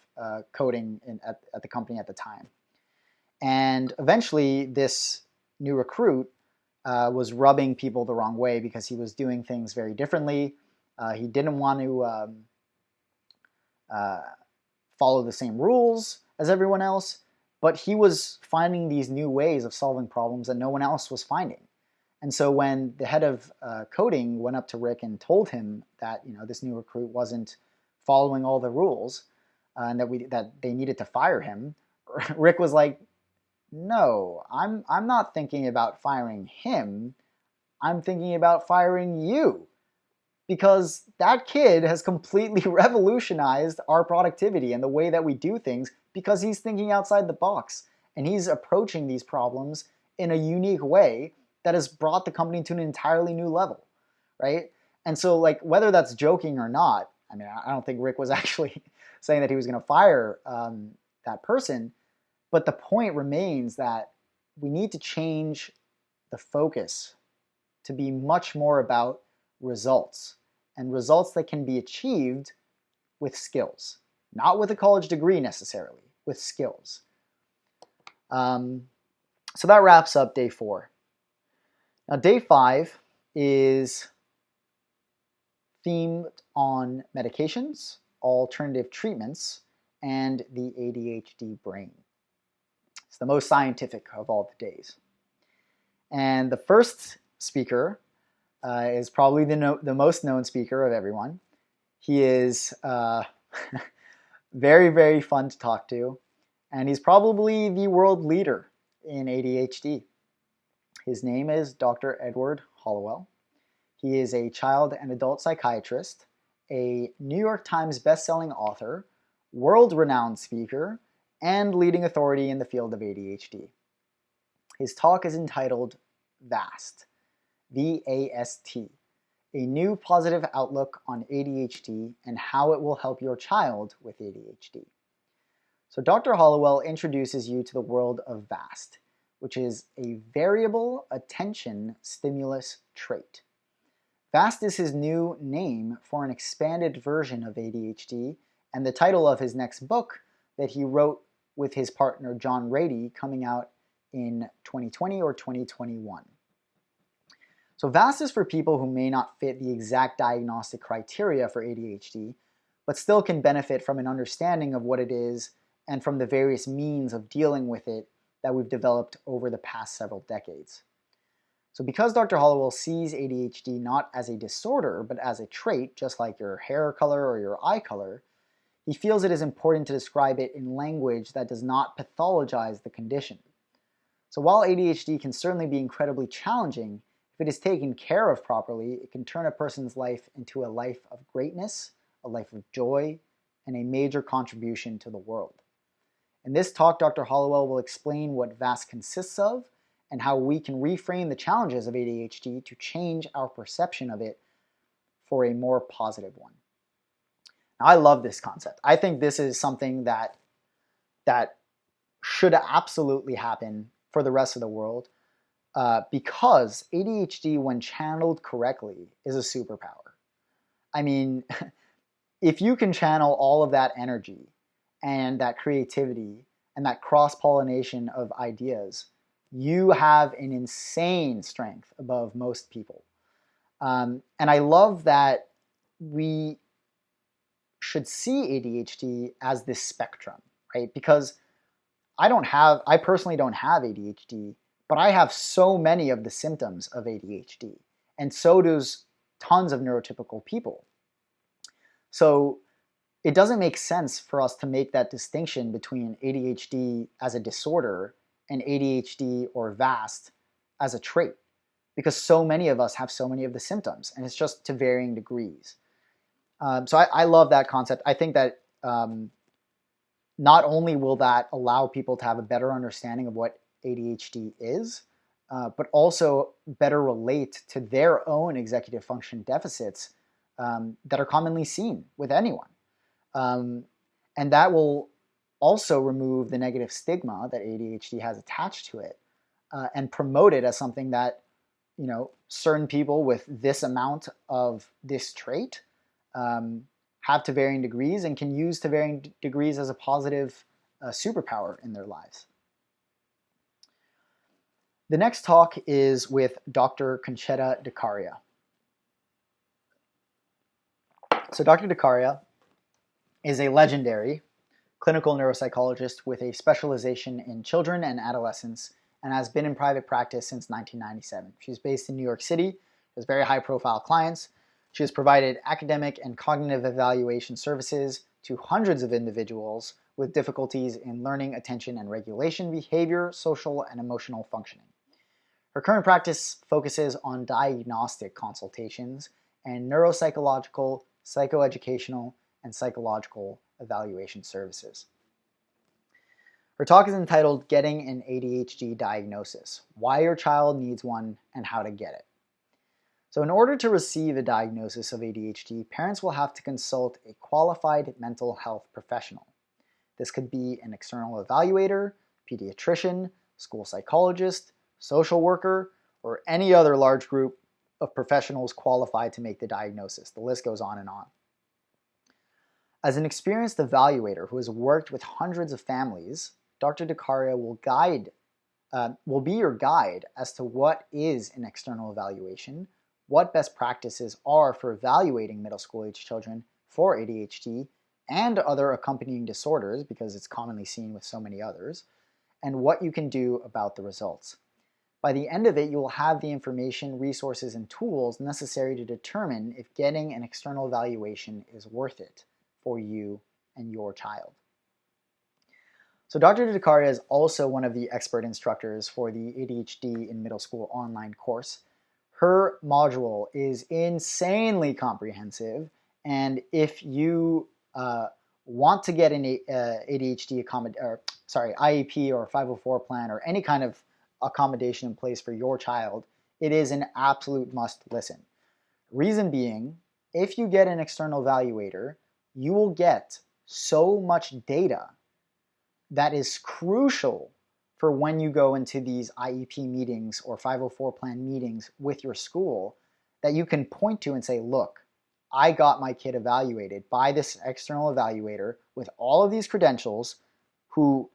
coding at the company at the time. And eventually this new recruit was rubbing people the wrong way because he was doing things very differently. He didn't want to follow the same rules as everyone else, but he was finding these new ways of solving problems that no one else was finding. And so when the head of coding went up to Rick and told him that this new recruit wasn't following all the rules and that they needed to fire him, Rick was like, "No, I'm not thinking about firing him. I'm thinking about firing you, because that kid has completely revolutionized our productivity and the way that we do things because he's thinking outside the box and he's approaching these problems in a unique way that has brought the company to an entirely new level," right? And so, like, whether that's joking or not, I mean, I don't think Rick was actually saying that he was going to fire that person, but the point remains that we need to change the focus to be much more about results, and results that can be achieved with skills, not with a college degree necessarily, with skills. So that wraps up day 4. Now, day 5 is themed on medications, alternative treatments, and the ADHD brain. It's the most scientific of all the days. And the first speaker is probably the most known speaker of everyone. He is very, very fun to talk to, and he's probably the world leader in ADHD. His name is Dr. Edward Hallowell. He is a child and adult psychiatrist, a New York Times bestselling author, world-renowned speaker, and leading authority in the field of ADHD. His talk is entitled VAST, V-A-S-T, a new positive outlook on ADHD and how it will help your child with ADHD. So Dr. Hallowell introduces you to the world of VAST, which is a variable attention stimulus trait. VAST is his new name for an expanded version of ADHD and the title of his next book that he wrote with his partner John Rady, coming out in 2020 or 2021. So VAST is for people who may not fit the exact diagnostic criteria for ADHD, but still can benefit from an understanding of what it is and from the various means of dealing with it that we've developed over the past several decades. So because Dr. Hallowell sees ADHD not as a disorder, but as a trait, just like your hair color or your eye color, he feels it is important to describe it in language that does not pathologize the condition. So while ADHD can certainly be incredibly challenging, if it is taken care of properly, it can turn a person's life into a life of greatness, a life of joy, and a major contribution to the world. In this talk, Dr. Hallowell will explain what VAST consists of and how we can reframe the challenges of ADHD to change our perception of it for a more positive one. Now, I love this concept. I think this is something that should absolutely happen for the rest of the world because ADHD, when channeled correctly, is a superpower. I mean, if you can channel all of that energy and that creativity and that cross-pollination of ideas, you have an insane strength above most people. And I love that we should see ADHD as this spectrum, right? Because I personally don't have ADHD, but I have so many of the symptoms of ADHD, and so does tons of neurotypical people. So it doesn't make sense for us to make that distinction between ADHD as a disorder and ADHD or VAST as a trait, because so many of us have so many of the symptoms, and it's just to varying degrees. So I love that concept. I think that not only will that allow people to have a better understanding of what ADHD is, but also better relate to their own executive function deficits that are commonly seen with anyone. And that will also remove the negative stigma that ADHD has attached to it and promote it as something that, certain people with this amount of this trait have to varying degrees and can use to varying degrees as a positive superpower in their lives. The next talk is with Dr. Conchetta DeCaria. So Dr. DeCaria is a legendary clinical neuropsychologist with a specialization in children and adolescents, and has been in private practice since 1997. She's based in New York City, has very high-profile clients. She has provided academic and cognitive evaluation services to hundreds of individuals with difficulties in learning, attention, and regulation, behavior, social, and emotional functioning. Her current practice focuses on diagnostic consultations and neuropsychological, psychoeducational, and psychological evaluation services. Her talk is entitled Getting an ADHD Diagnosis: Why Your Child Needs One and How to Get It. So in order to receive a diagnosis of ADHD, parents will have to consult a qualified mental health professional. This could be an external evaluator, pediatrician, school psychologist, social worker, or any other large group of professionals qualified to make the diagnosis. The list goes on and on. As an experienced evaluator who has worked with hundreds of families, Dr. Dikaria will be your guide as to what is an external evaluation, what best practices are for evaluating middle school age children for ADHD and other accompanying disorders, because it's commonly seen with so many others, and what you can do about the results. By the end of it, you will have the information, resources, and tools necessary to determine if getting an external evaluation is worth it for you and your child. So Dr. Dikaria is also one of the expert instructors for the ADHD in Middle School online course. Her module is insanely comprehensive, and if you want to get an ADHD IEP or 504 plan or any kind of accommodation in place for your child, it is an absolute must listen. Reason being, if you get an external evaluator, you will get so much data that is crucial for when you go into these IEP meetings or 504 plan meetings with your school that you can point to and say, look, I got my kid evaluated by this external evaluator with all of these credentials who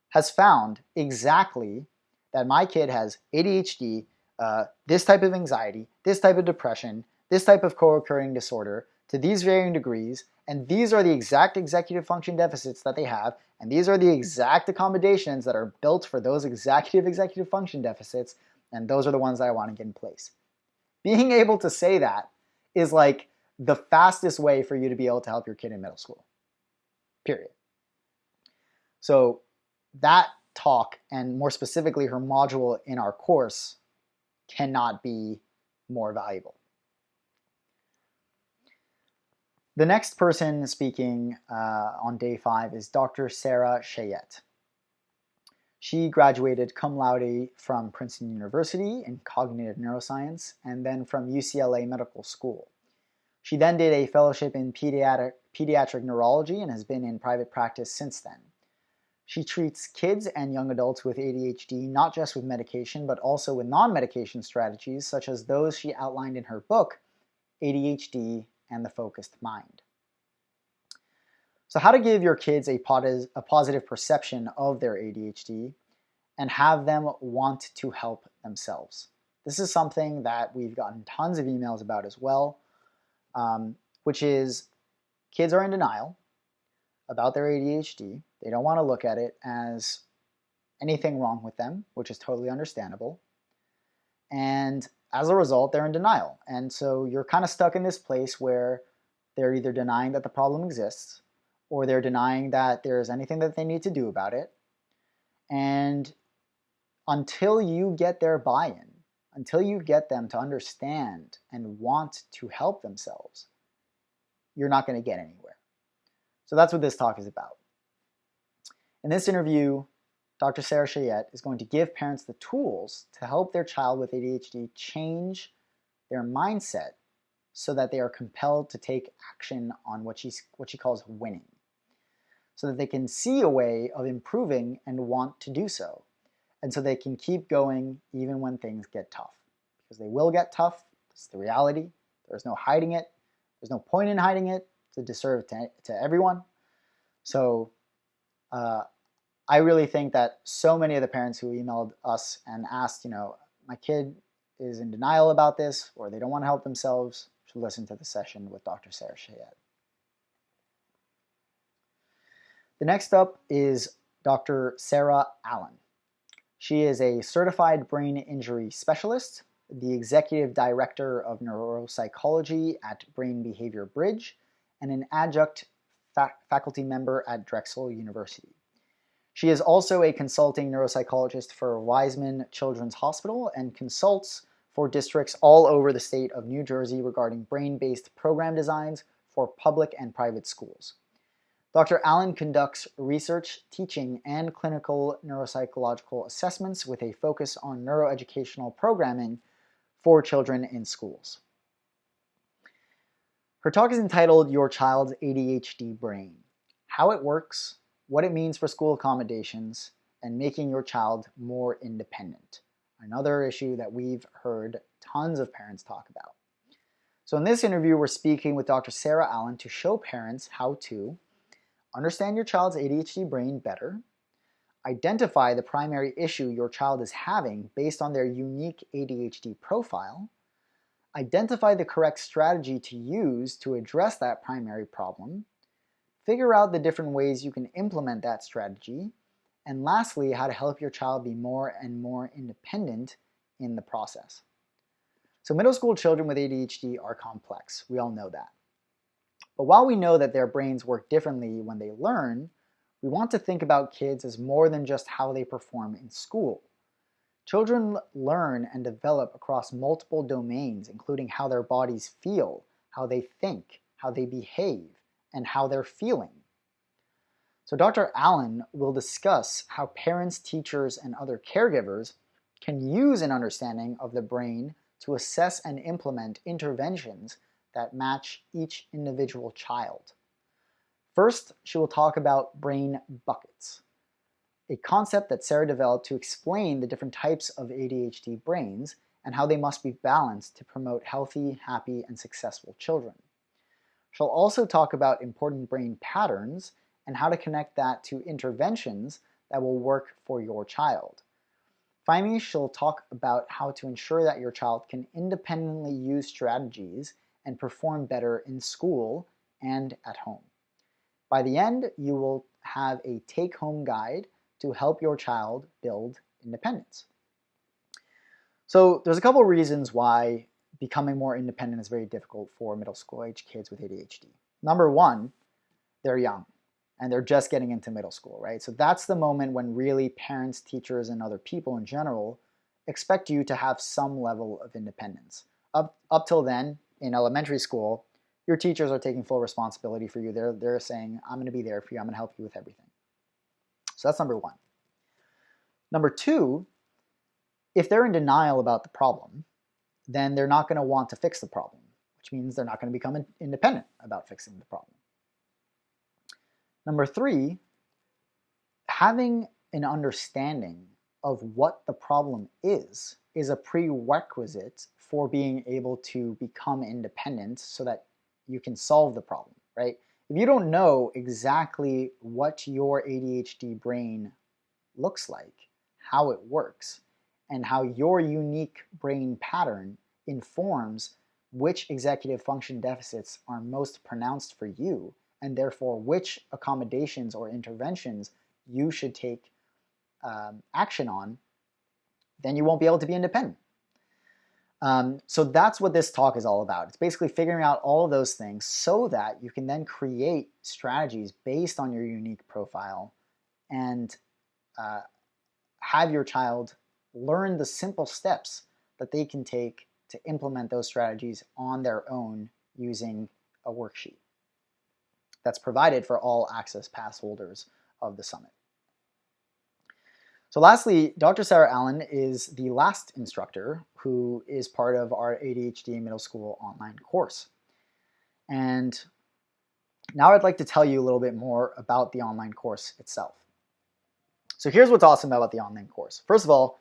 has found exactly that my kid has ADHD, this type of anxiety, this type of depression, this type of co-occurring disorder to these varying degrees, and these are the exact executive function deficits that they have, and these are the exact accommodations that are built for those executive function deficits, and those are the ones that I want to get in place. Being able to say that is like the fastest way for you to be able to help your kid in middle school, period. So that talk, and more specifically her module in our course, cannot be more valuable. The next person speaking on day 5 is Dr. Sarah Chayette. She graduated cum laude from Princeton University in cognitive neuroscience and then from UCLA Medical School. She then did a fellowship in pediatric neurology and has been in private practice since then. She treats kids and young adults with ADHD not just with medication, but also with non-medication strategies, such as those she outlined in her book, ADHD and the Focused Mind. So how to give your kids a positive perception of their ADHD and have them want to help themselves. This is something that we've gotten tons of emails about as well, which is kids are in denial about their ADHD. They don't want to look at it as anything wrong with them, which is totally understandable. And as a result, they're in denial. And so you're kind of stuck in this place where they're either denying that the problem exists, or they're denying that there's anything that they need to do about it. And until you get their buy-in, until you get them to understand and want to help themselves, you're not going to get anywhere. So that's what this talk is about. In this interview, Dr. Sarah Chayette is going to give parents the tools to help their child with ADHD change their mindset so that they are compelled to take action on what she calls winning, so that they can see a way of improving and want to do so, and so they can keep going even when things get tough. Because they will get tough. It's the reality. There's no hiding it. There's no point in hiding it. It's a disservice to everyone. So I really think that so many of the parents who emailed us and asked, my kid is in denial about this, or they don't want to help themselves, should listen to the session with Dr. Sarah Chayette. The next up is Dr. Sarah Allen. She is a certified brain injury specialist, the executive director of neuropsychology at Brain Behavior Bridge, and an adjunct faculty member at Drexel University. She is also a consulting neuropsychologist for Weizmann Children's Hospital and consults for districts all over the state of New Jersey regarding brain-based program designs for public and private schools. Dr. Allen conducts research, teaching, and clinical neuropsychological assessments with a focus on neuroeducational programming for children in schools. Her talk is entitled Your Child's ADHD Brain: How It Works, What It Means for School Accommodations, and Making Your Child More Independent. Another issue that we've heard tons of parents talk about. So in this interview, we're speaking with Dr. Sarah Allen to show parents how to understand your child's ADHD brain better, identify the primary issue your child is having based on their unique ADHD profile, identify the correct strategy to use to address that primary problem, figure out the different ways you can implement that strategy, and lastly, how to help your child be more and more independent in the process. So middle school children with ADHD are complex. We all know that. But while we know that their brains work differently when they learn, we want to think about kids as more than just how they perform in school. Children learn and develop across multiple domains, including how their bodies feel, how they think, how they behave, and how they're feeling. So Dr. Allen will discuss how parents, teachers, and other caregivers can use an understanding of the brain to assess and implement interventions that match each individual child. First, she will talk about brain buckets, a concept that Sarah developed to explain the different types of ADHD brains and how they must be balanced to promote healthy, happy, and successful children. She'll also talk about important brain patterns and how to connect that to interventions that will work for your child. Finally, she'll talk about how to ensure that your child can independently use strategies and perform better in school and at home. By the end, you will have a take-home guide to help your child build independence. So there's a couple of reasons why becoming more independent is very difficult for middle school age kids with ADHD. Number one, they're young and they're just getting into middle school, right? So that's the moment when really parents, teachers, and other people in general expect you to have some level of independence. Up till then, in elementary school, your teachers are taking full responsibility for you. They're saying, I'm going to be there for you. I'm going to help you with everything. So that's number one. Number two, if they're in denial about the problem, then they're not going to want to fix the problem, which means they're not going to become independent about fixing the problem. Number three, having an understanding of what the problem is a prerequisite for being able to become independent so that you can solve the problem, right? If you don't know exactly what your ADHD brain looks like, how it works, and how your unique brain pattern informs which executive function deficits are most pronounced for you, and therefore which accommodations or interventions you should take action on, then you won't be able to be independent. So that's what this talk is all about. It's basically figuring out all of those things so that you can then create strategies based on your unique profile and have your child learn the simple steps that they can take to implement those strategies on their own using a worksheet that's provided for all access pass holders of the summit. So lastly, Dr. Sarah Allen is the last instructor who is part of our ADHD middle school online course. And now I'd like to tell you a little bit more about the online course itself. So here's what's awesome about the online course. First of all,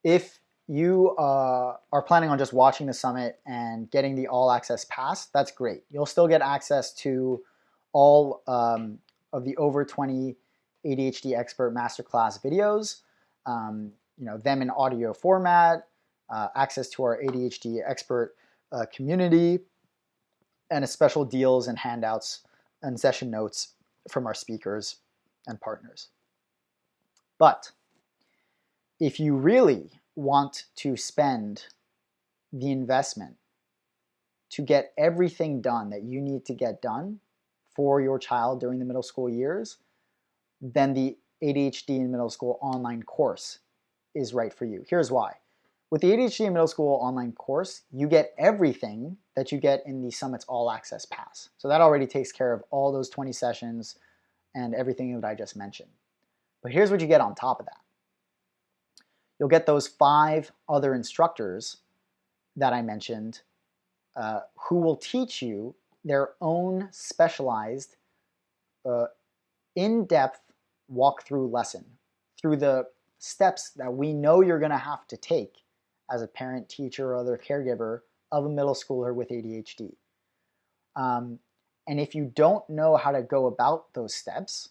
if you are planning on just watching the summit and getting the all access pass, that's great. You'll still get access to all of the over 20 ADHD expert masterclass videos, them in audio format, access to our ADHD expert community, and special deals and handouts and session notes from our speakers and partners. But if you really want to spend the investment to get everything done that you need to get done for your child during the middle school years, then the ADHD in middle school online course is right for you. Here's why. With the ADHD in middle school online course, you get everything that you get in the Summit's All Access Pass. So that already takes care of all those 20 sessions and everything that I just mentioned. But here's what you get on top of that. You'll get those 5 other instructors that I mentioned who will teach you their own specialized in-depth walkthrough lesson through the steps that we know you're going to have to take as a parent, teacher, or other caregiver of a middle schooler with ADHD. And if you don't know how to go about those steps,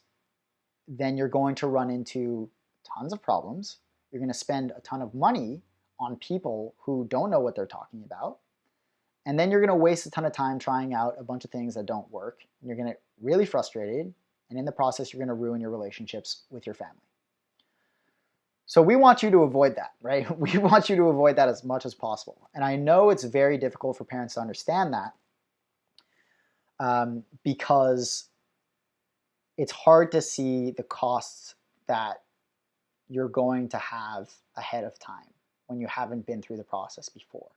then you're going to run into tons of problems. You're going to spend a ton of money on people who don't know what they're talking about. And then you're going to waste a ton of time trying out a bunch of things that don't work. And you're going to get really frustrated. And in the process, you're going to ruin your relationships with your family. So we want you to avoid that, right? We want you to avoid that as much as possible. And I know it's very difficult for parents to understand that because it's hard to see the costs that you're going to have ahead of time when you haven't been through the process before.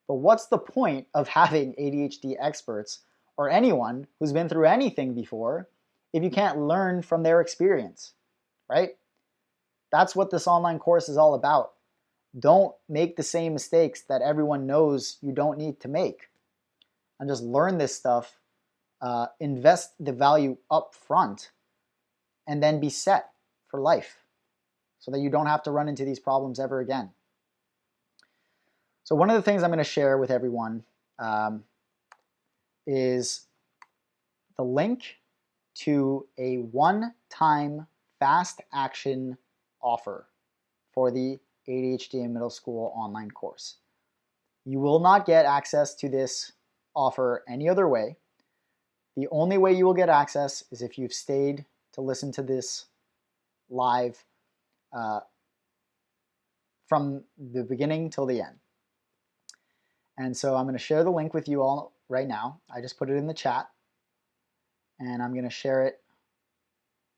But what's the point of having ADHD experts or anyone who's been through anything before if you can't learn from their experience, right? That's what this online course is all about. Don't make the same mistakes that everyone knows you don't need to make. And just learn this stuff, invest the value up front, and then be set for life so that you don't have to run into these problems ever again. So one of the things I'm going to share with everyone is the link to a one-time fast action offer for the ADHD in middle school online course. You will not get access to this offer any other way. The only way you will get access is if you've stayed to listen to this live from the beginning till the end. And so I'm going to share the link with you all right now. I just put it in the chat, and I'm going to share it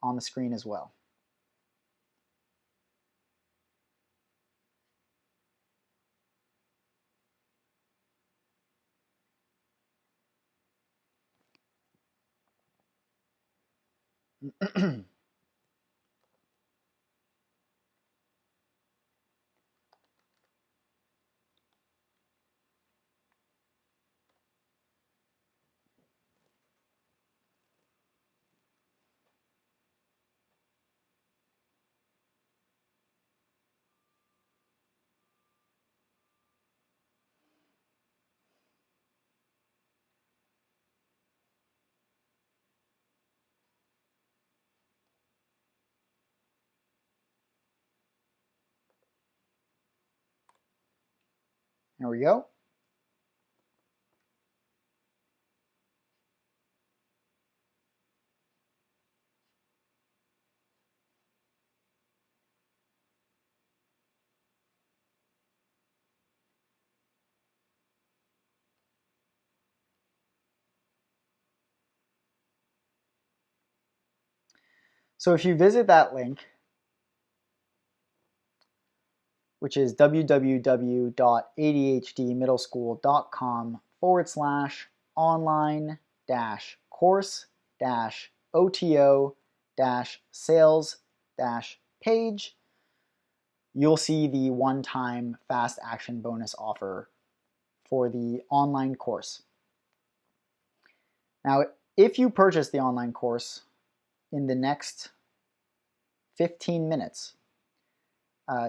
on the screen as well. There we go. So if you visit that link, which is www.adhdmiddleschool.com/online-course-oto-sales-page, you'll see the one-time fast action bonus offer for the online course. Now, if you purchase the online course in the next 15 minutes,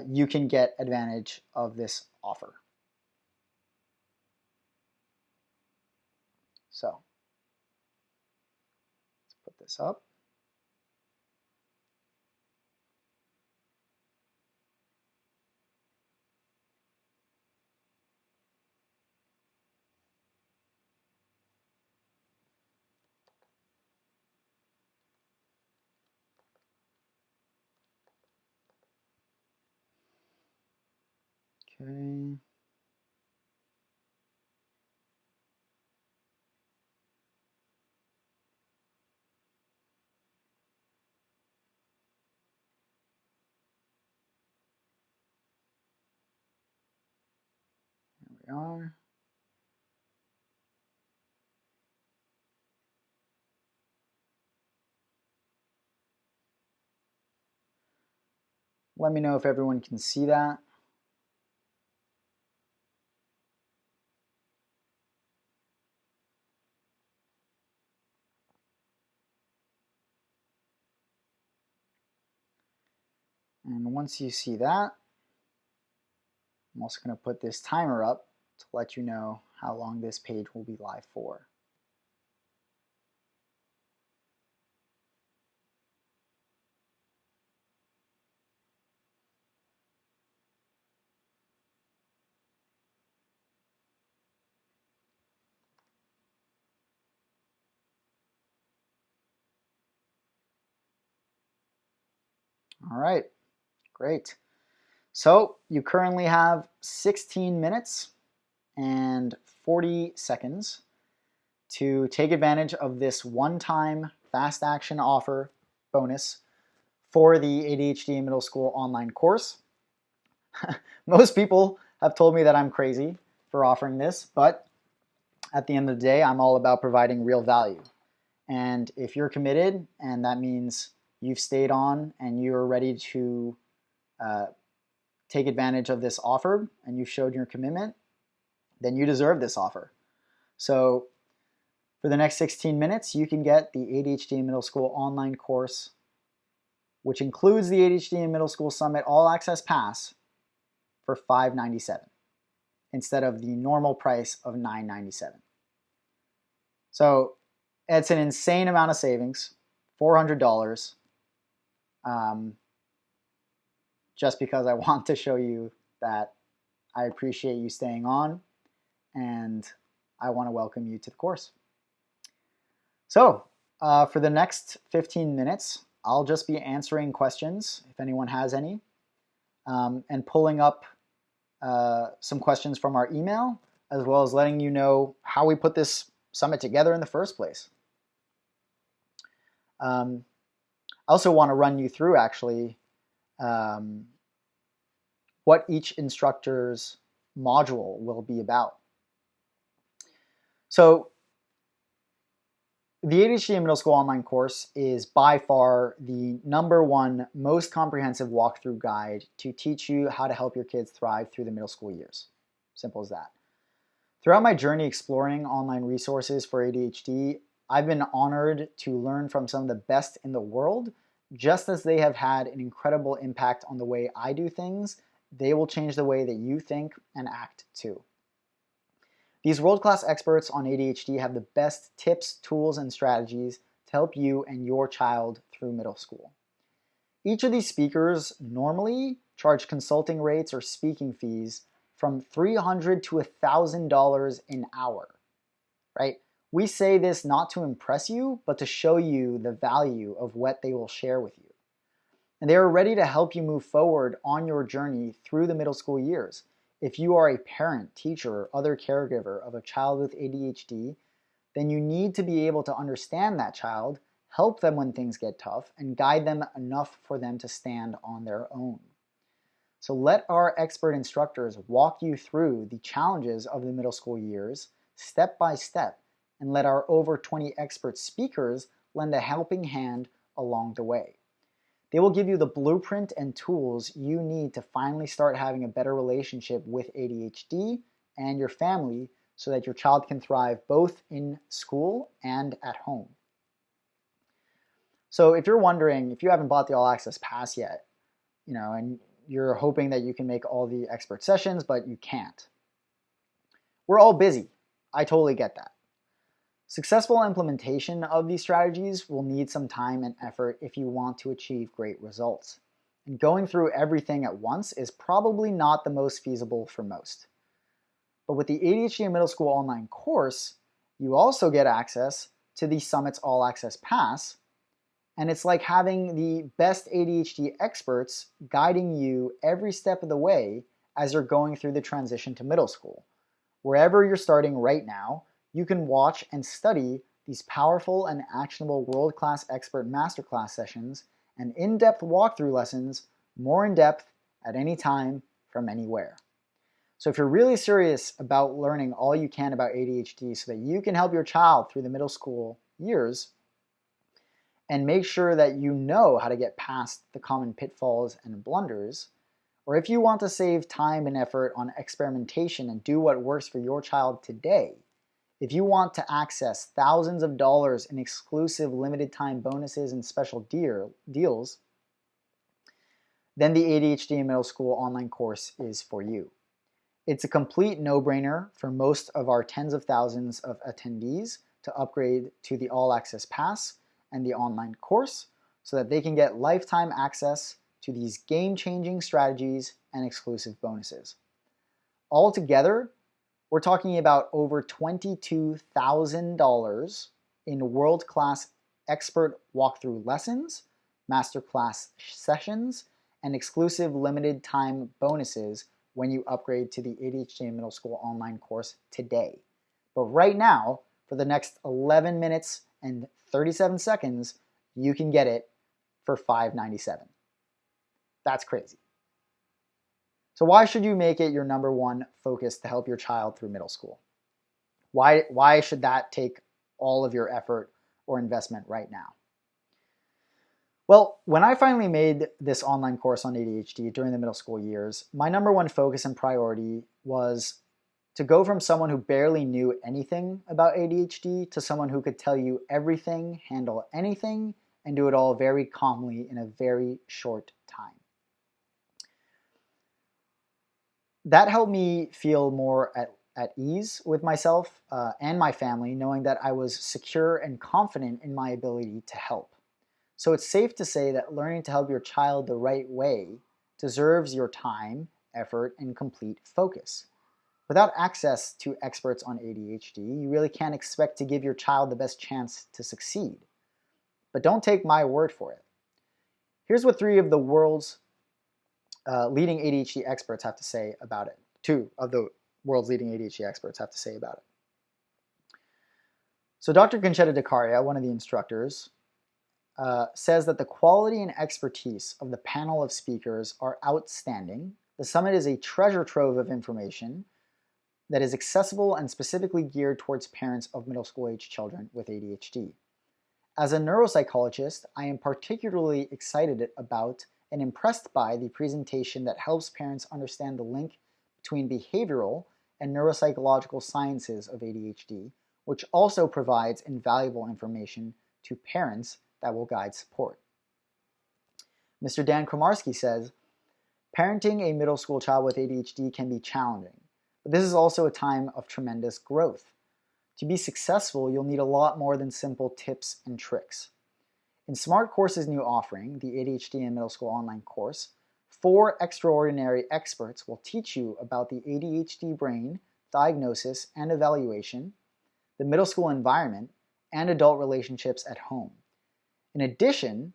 you can get advantage of this offer. So let's put this up. Okay. There we are. Let me know if everyone can see that. And once you see that, I'm also going to put this timer up to let you know how long this page will be live for. All right, great. So you currently have 16 minutes and 40 seconds to take advantage of this one-time fast action offer bonus for the ADHD in Middle School online course. Most people have told me that I'm crazy for offering this, but at the end of the day, I'm all about providing real value. And if you're committed, and that means you've stayed on and you're ready to take advantage of this offer and you've showed your commitment, then you deserve this offer. So for the next 16 minutes, you can get the ADHD in Middle School online course, which includes the ADHD in Middle School Summit All Access Pass for $597 instead of the normal price of $997. So it's an insane amount of savings, $400, just because I want to show you that I appreciate you staying on and I want to welcome you to the course. So for the next 15 minutes, I'll just be answering questions if anyone has any, and pulling up some questions from our email, as well as letting you know how we put this summit together in the first place. I also want to run you through actually what each instructor's module will be about. So the ADHD in Middle School online course is by far the #1 most comprehensive walkthrough guide to teach you how to help your kids thrive through the middle school years. Simple as that. Throughout my journey exploring online resources for ADHD, I've been honored to learn from some of the best in the world. Just as they have had an incredible impact on the way I do things, they will change the way that you think and act too. These world-class experts on ADHD have the best tips, tools, and strategies to help you and your child through middle school. Each of these speakers normally charge consulting rates or speaking fees from $300 to $1,000 an hour, right? We say this not to impress you, but to show you the value of what they will share with you. And they are ready to help you move forward on your journey through the middle school years. If you are a parent, teacher, or other caregiver of a child with ADHD, then you need to be able to understand that child, help them when things get tough, and guide them enough for them to stand on their own. So let our expert instructors walk you through the challenges of the middle school years, step by step, and let our over 20 expert speakers lend a helping hand along the way. They will give you the blueprint and tools you need to finally start having a better relationship with ADHD and your family so that your child can thrive both in school and at home. So if you're wondering, if you haven't bought the All Access Pass yet, and you're hoping that you can make all the expert sessions, but you can't. We're all busy. I totally get that. Successful implementation of these strategies will need some time and effort if you want to achieve great results. And going through everything at once is probably not the most feasible for most. But with the ADHD in Middle School online course, you also get access to the Summit's All Access Pass, and it's like having the best ADHD experts guiding you every step of the way as you're going through the transition to middle school. Wherever you're starting right now, you can watch and study these powerful and actionable world-class expert masterclass sessions and in-depth walkthrough lessons, more in-depth at any time from anywhere. So if you're really serious about learning all you can about ADHD so that you can help your child through the middle school years and make sure that you know how to get past the common pitfalls and blunders, or if you want to save time and effort on experimentation and do what works for your child today, if you want to access thousands of dollars in exclusive limited time bonuses and special deals, then the ADHD in Middle School online course is for you. It's a complete no-brainer for most of our tens of thousands of attendees to upgrade to the All Access Pass and the online course so that they can get lifetime access to these game-changing strategies and exclusive bonuses. Altogether, we're talking about over $22,000 in world-class expert walkthrough lessons, masterclass sessions, and exclusive limited time bonuses when you upgrade to the ADHD in Middle School online course today. But right now, for the next 11 minutes and 37 seconds, you can get it for $5.97. That's crazy. So why should you make it your number one focus to help your child through middle school? Why should that take all of your effort or investment right now? Well, when I finally made this online course on ADHD during the middle school years, my number one focus and priority was to go from someone who barely knew anything about ADHD to someone who could tell you everything, handle anything, and do it all very calmly in a very short time. That helped me feel more at ease with myself and my family, knowing that I was secure and confident in my ability to help. So it's safe to say that learning to help your child the right way deserves your time, effort, and complete focus. Without access to experts on ADHD, you really can't expect to give your child the best chance to succeed. But don't take my word for it. Here's what 3 of the world's leading ADHD experts have to say about it. 2 of the world's leading ADHD experts have to say about it. So Dr. Conchetta Decaria, one of the instructors, says that the quality and expertise of the panel of speakers are outstanding. The summit is a treasure trove of information that is accessible and specifically geared towards parents of middle school age children with ADHD. As a neuropsychologist, I am particularly excited about and impressed by the presentation that helps parents understand the link between behavioral and neuropsychological sciences of ADHD, which also provides invaluable information to parents that will guide support. Mr. Dan Kramarski says, parenting a middle school child with ADHD can be challenging, but this is also a time of tremendous growth. To be successful, you'll need a lot more than simple tips and tricks. In Smart Course's new offering, the ADHD in Middle School online course, 4 extraordinary experts will teach you about the ADHD brain, diagnosis and evaluation, the middle school environment, and adult relationships at home. In addition,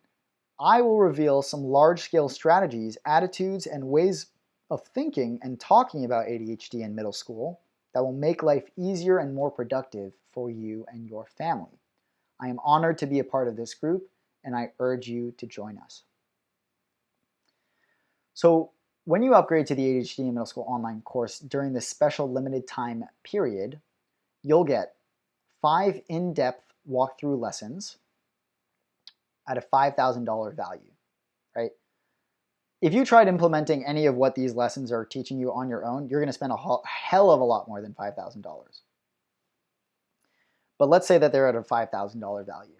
I will reveal some large-scale strategies, attitudes, and ways of thinking and talking about ADHD in middle school that will make life easier and more productive for you and your family. I am honored to be a part of this group, and I urge you to join us. So when you upgrade to the ADHD in Middle School online course during this special limited time period, you'll get 5 in-depth walkthrough lessons at a $5,000 value, right? If you tried implementing any of what these lessons are teaching you on your own, you're going to spend a hell of a lot more than $5,000. But let's say that they're at a $5,000 value.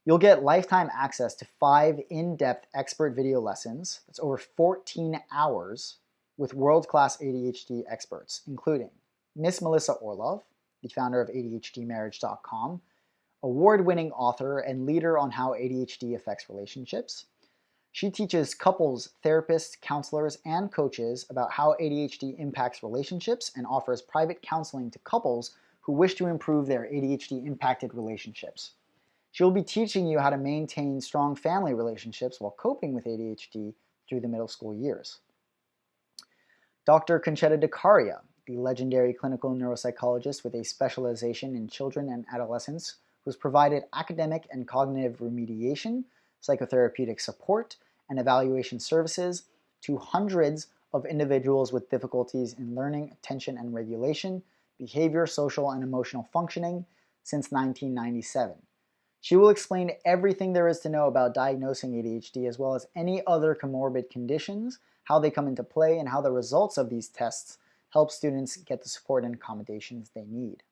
You'll get lifetime access to 5 in-depth expert video lessons. That's over 14 hours with world-class ADHD experts, including Miss Melissa Orlov, the founder of ADHDmarriage.com, award-winning author and leader on how ADHD affects relationships. She teaches couples, therapists, counselors, and coaches about how ADHD impacts relationships and offers private counseling to couples who wish to improve their ADHD-impacted relationships. She'll be teaching you how to maintain strong family relationships while coping with ADHD through the middle school years. Dr. Conchetta Dicaria, the legendary clinical neuropsychologist with a specialization in children and adolescents, who's provided academic and cognitive remediation, psychotherapeutic support, and evaluation services to hundreds of individuals with difficulties in learning, attention and regulation, behavior, social, and emotional functioning since 1997. She will explain everything there is to know about diagnosing ADHD, as well as any other comorbid conditions, how they come into play, and how the results of these tests help students get the support and accommodations they need.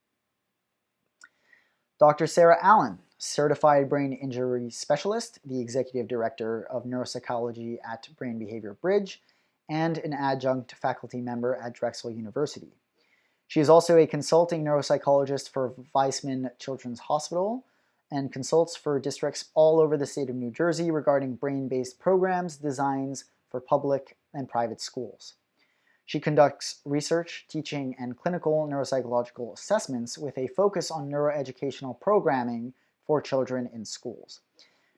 Dr. Sarah Allen, certified brain injury specialist, the executive director of neuropsychology at Brain Behavior Bridge, and an adjunct faculty member at Drexel University. She is also a consulting neuropsychologist for Weissman Children's Hospital and consults for districts all over the state of New Jersey regarding brain-based programs, designs for public and private schools. She conducts research, teaching, and clinical neuropsychological assessments with a focus on neuroeducational programming for children in schools.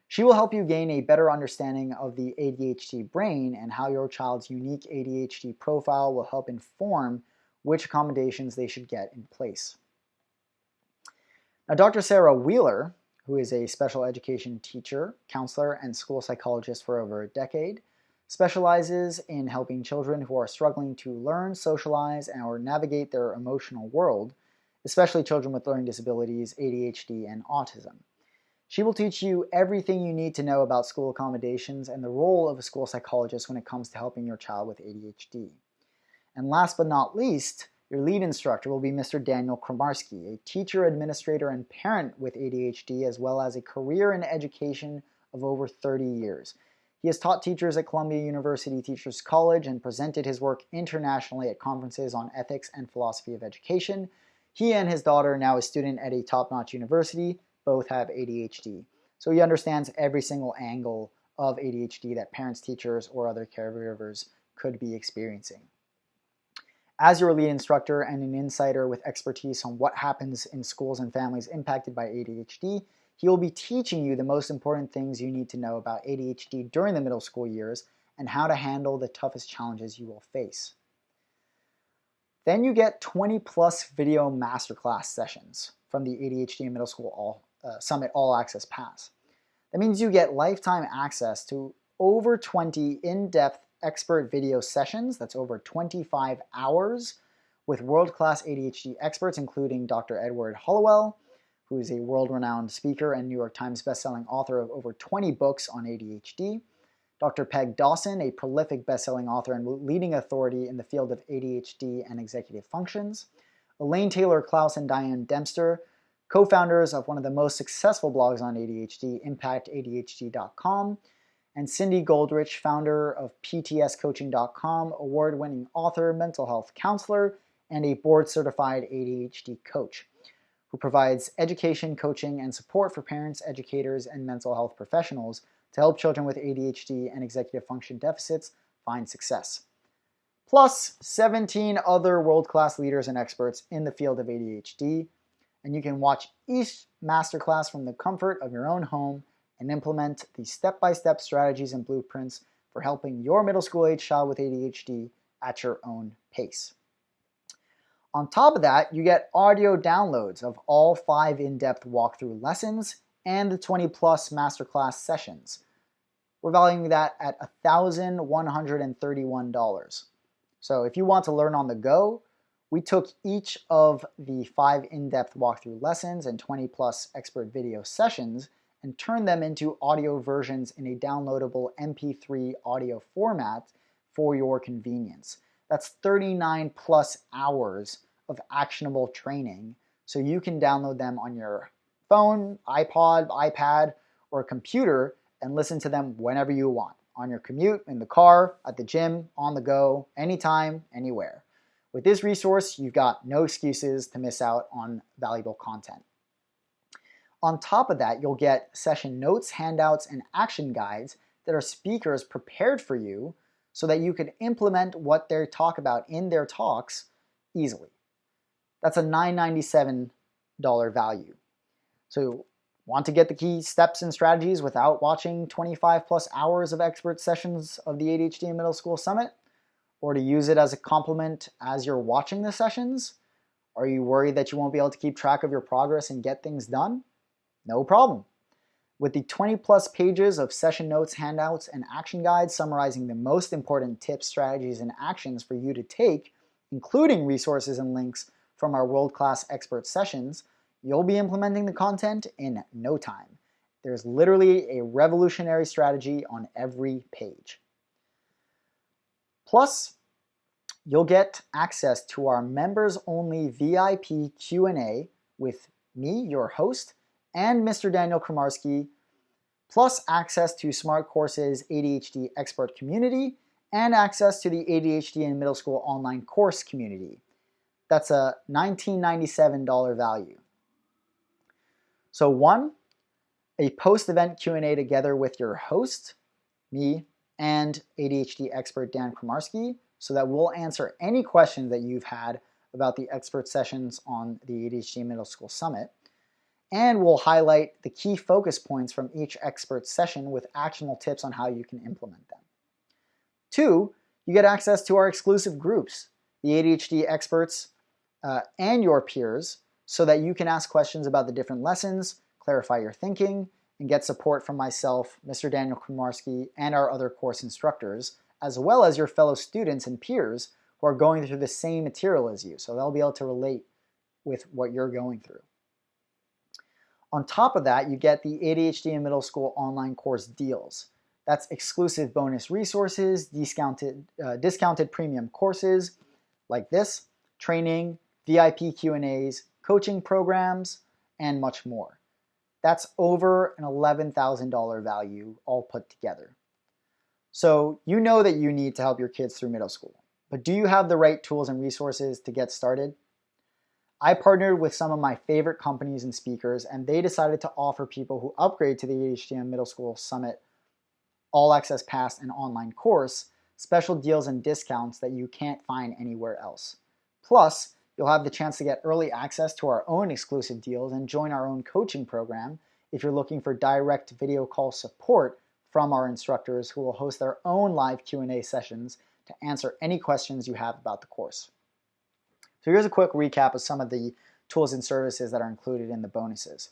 She will help you gain a better understanding of the ADHD brain and how your child's unique ADHD profile will help inform which accommodations they should get in place. Now, Dr. Sarah Wheeler, who is a special education teacher, counselor, and school psychologist for over a decade, specializes in helping children who are struggling to learn, socialize, or navigate their emotional world, especially children with learning disabilities, ADHD, and autism. She will teach you everything you need to know about school accommodations and the role of a school psychologist when it comes to helping your child with ADHD. And last but not least, your lead instructor will be Mr. Daniel Kramarski, a teacher, administrator, and parent with ADHD, as well as a career in education of over 30 years. He has taught teachers at Columbia University Teachers College and presented his work internationally at conferences on ethics and philosophy of education. He and his daughter, now a student at a top-notch university, both have ADHD. So he understands every single angle of ADHD that parents, teachers, or other caregivers could be experiencing. As your lead instructor and an insider with expertise on what happens in schools and families impacted by ADHD, he will be teaching you the most important things you need to know about ADHD during the middle school years and how to handle the toughest challenges you will face. Then you get 20+ video masterclass sessions from the ADHD in Middle School Summit All Access Pass. That means you get lifetime access to over 20 in-depth expert video sessions, that's over 25 hours, with world-class ADHD experts, including Dr. Edward Hollowell, who is a world-renowned speaker and New York Times bestselling author of over 20 books on ADHD, Dr. Peg Dawson, a prolific bestselling author and leading authority in the field of ADHD and executive functions, Elaine Taylor-Klaus and Diane Dempster, co-founders of one of the most successful blogs on ADHD, ImpactADHD.com, and Cindy Goldrich, founder of PTScoaching.com, award-winning author, mental health counselor, and a board-certified ADHD coach, who provides education, coaching, and support for parents, educators, and mental health professionals to help children with ADHD and executive function deficits find success. Plus 17 other world-class leaders and experts in the field of ADHD, and you can watch each masterclass from the comfort of your own home and implement the step-by-step strategies and blueprints for helping your middle school age child with ADHD at your own pace. On top of that, you get audio downloads of all 5 in-depth walkthrough lessons and the 20+ masterclass sessions. We're valuing that at $1,131. So if you want to learn on the go, we took each of the 5 in-depth walkthrough lessons and 20+ expert video sessions and turn them into audio versions in a downloadable MP3 audio format for your convenience. That's 39+ hours of actionable training, so you can download them on your phone, iPod, iPad, or computer and listen to them whenever you want, on your commute, in the car, at the gym, on the go, anytime, anywhere. With this resource, you've got no excuses to miss out on valuable content. On top of that, you'll get session notes, handouts, and action guides that are speakers prepared for you so that you can implement what they talk about in their talks easily. That's a $997 value. So want to get the key steps and strategies without watching 25+ hours of expert sessions of the ADHD in Middle School Summit? or to use it as a complement as you're watching the sessions? Are you worried that you won't be able to keep track of your progress and get things done? No problem. With the 20 plus pages of session notes, handouts, and action guides summarizing the most important tips, strategies, and actions for you to take, including resources and links from our world-class expert sessions, you'll be implementing the content in no time. There's literally a revolutionary strategy on every page. Plus, you'll get access to our members-only VIP Q&A with me, your host, and Mr. Daniel Kramarski, plus access to Smart Courses ADHD expert community and access to the ADHD in middle school online course community. That's a $1997 value. So one, a post-event Q&A together with your host, me, and ADHD expert Dan Kramarski, so that we'll answer any questions that you've had about the expert sessions on the ADHD Middle School Summit. And we'll highlight the key focus points from each expert session with actionable tips on how you can implement them. Two, you get access to our exclusive groups, the ADHD experts and your peers, so that you can ask questions about the different lessons, clarify your thinking, and get support from myself, Mr. Daniel Kramarski, and our other course instructors, as well as your fellow students and peers who are going through the same material as you, so they'll be able to relate with what you're going through. On top of that, you get the ADHD in middle school online course deals. That's exclusive bonus resources, discounted premium courses like this, training, VIP Q&As, coaching programs, and much more. That's over an $11,000 value all put together. So you know that you need to help your kids through middle school, but do you have the right tools and resources to get started? I partnered with some of my favorite companies and speakers, and they decided to offer people who upgrade to the ADHD in Middle School Summit All Access Pass and online course special deals and discounts that you can't find anywhere else. Plus, you'll have the chance to get early access to our own exclusive deals and join our own coaching program if you're looking for direct video call support from our instructors who will host their own live Q&A sessions to answer any questions you have about the course. So here's a quick recap of some of the tools and services that are included in the bonuses.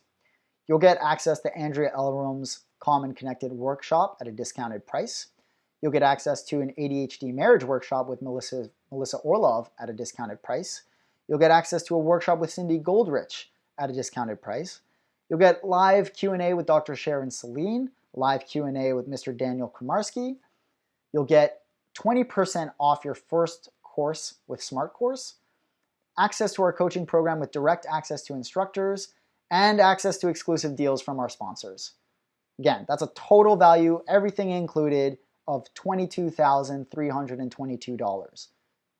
You'll get access to Andrea Elrom's Calm and Connected workshop at a discounted price. You'll get access to an ADHD marriage workshop with Melissa Orlov at a discounted price. You'll get access to a workshop with Cindy Goldrich at a discounted price. You'll get live Q&A with Dr. Sharon Celine, live Q&A with Mr. Daniel Kramarski. You'll get 20% off your first course with Smart Course, access to our coaching program with direct access to instructors, and access to exclusive deals from our sponsors. Again, that's a total value, everything included, of $22,322.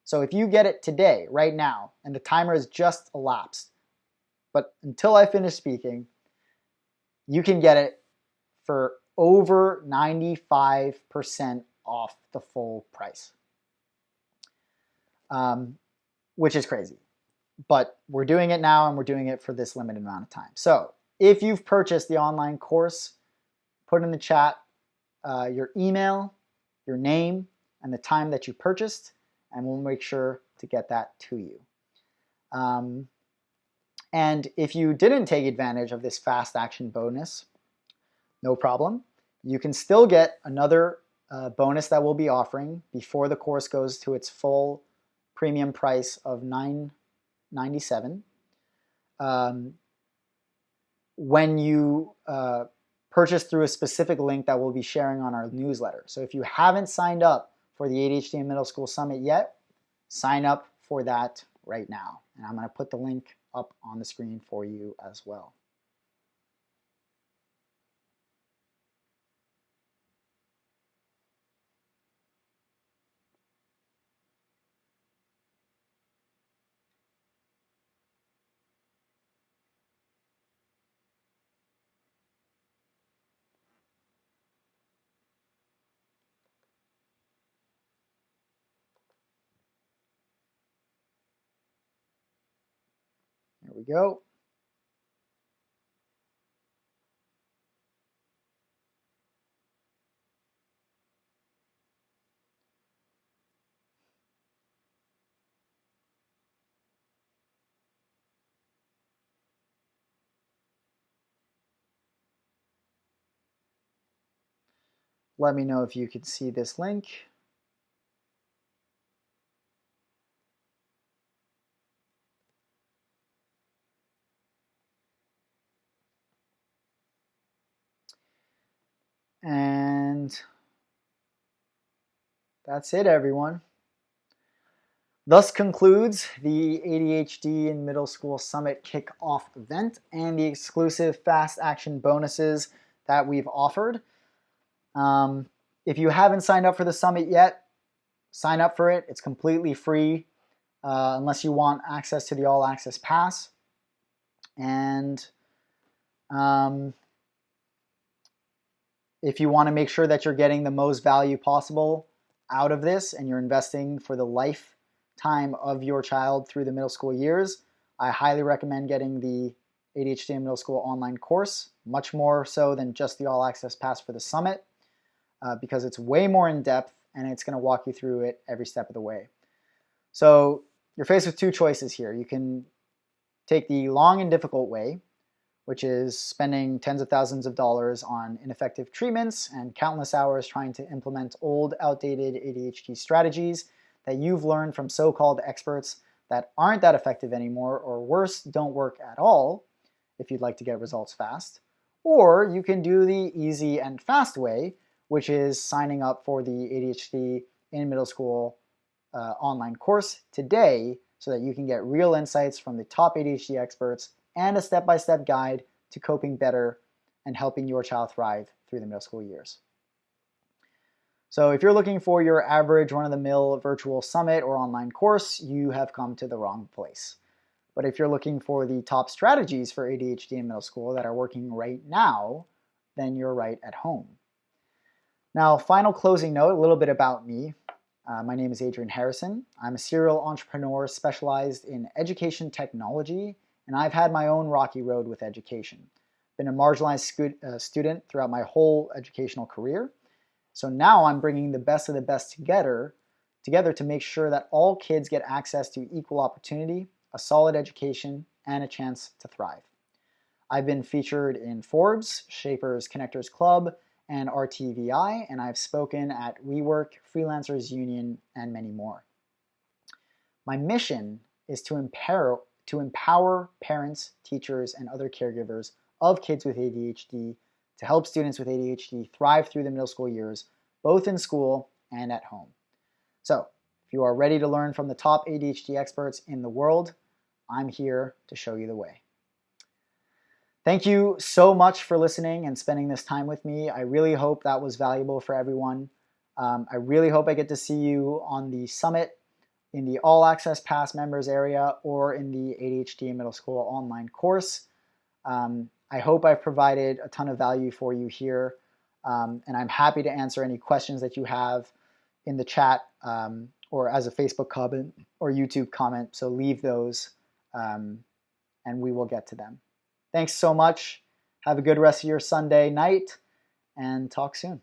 So if you get it today, right now, and the timer has just elapsed, but until I finish speaking, you can get it for over 95% off the full price, which is crazy. But we're doing it now, and we're doing it for this limited amount of time. So if you've purchased the online course, put in the chat your email, your name, and the time that you purchased, and we'll make sure to get that to you. And if you didn't take advantage of this fast action bonus, no problem. You can still get another bonus that we'll be offering before the course goes to its full premium price of $997 when you purchase through a specific link that we'll be sharing on our newsletter. So if you haven't signed up for the ADHD in Middle School Summit yet, sign up for that right now. And I'm going to put the link up on the screen for you as well. There we go. let me know if you can see this link. And that's it, everyone. Thus concludes the ADHD in Middle School Summit Kickoff event and the exclusive fast action bonuses that we've offered. If you haven't signed up for the summit yet, sign up for it. It's completely free unless you want access to the All Access Pass. And if you want to make sure that you're getting the most value possible out of this and you're investing for the lifetime of your child through the middle school years, I highly recommend getting the ADHD in Middle School online course, much more so than just the All Access Pass for the summit, because it's way more in depth and it's going to walk you through it every step of the way. So you're faced with two choices here. You can take the long and difficult way, which is spending tens of thousands of dollars on ineffective treatments and countless hours trying to implement old, outdated ADHD strategies that you've learned from so-called experts that aren't that effective anymore, or worse, don't work at all, if you'd like to get results fast. Or you can do the easy and fast way, which is signing up for the ADHD in Middle School online course today so that you can get real insights from the top ADHD experts and a step-by-step guide to coping better and helping your child thrive through the middle school years. So if you're looking for your average run-of-the-mill virtual summit or online course, you have come to the wrong place. But if you're looking for the top strategies for ADHD in middle school that are working right now, then you're right at home. Now, final closing note, a little bit about me. My name is Adrian Harrison. I'm a serial entrepreneur specialized in education technology, and I've had my own rocky road with education. Been a marginalized student throughout my whole educational career. So now I'm bringing the best of the best together to make sure that all kids get access to equal opportunity, a solid education, and a chance to thrive. I've been featured in Forbes, Shapers Connectors Club, and RTVI, and I've spoken at WeWork, Freelancers Union, and many more. My mission is to empower parents, teachers, and other caregivers of kids with ADHD to help students with ADHD thrive through the middle school years, both in school and at home. So, if you are ready to learn from the top ADHD experts in the world, I'm here to show you the way. Thank you so much for listening and spending this time with me. I really hope that was valuable for everyone. I really hope I get to see you on the summit, in the All Access Pass members area, or in the ADHD in Middle School online course. I hope I've provided a ton of value for you here, and I'm happy to answer any questions that you have in the chat or as a Facebook comment or YouTube comment, so leave those and we will get to them. Thanks so much. Have a good rest of your Sunday night, and talk soon.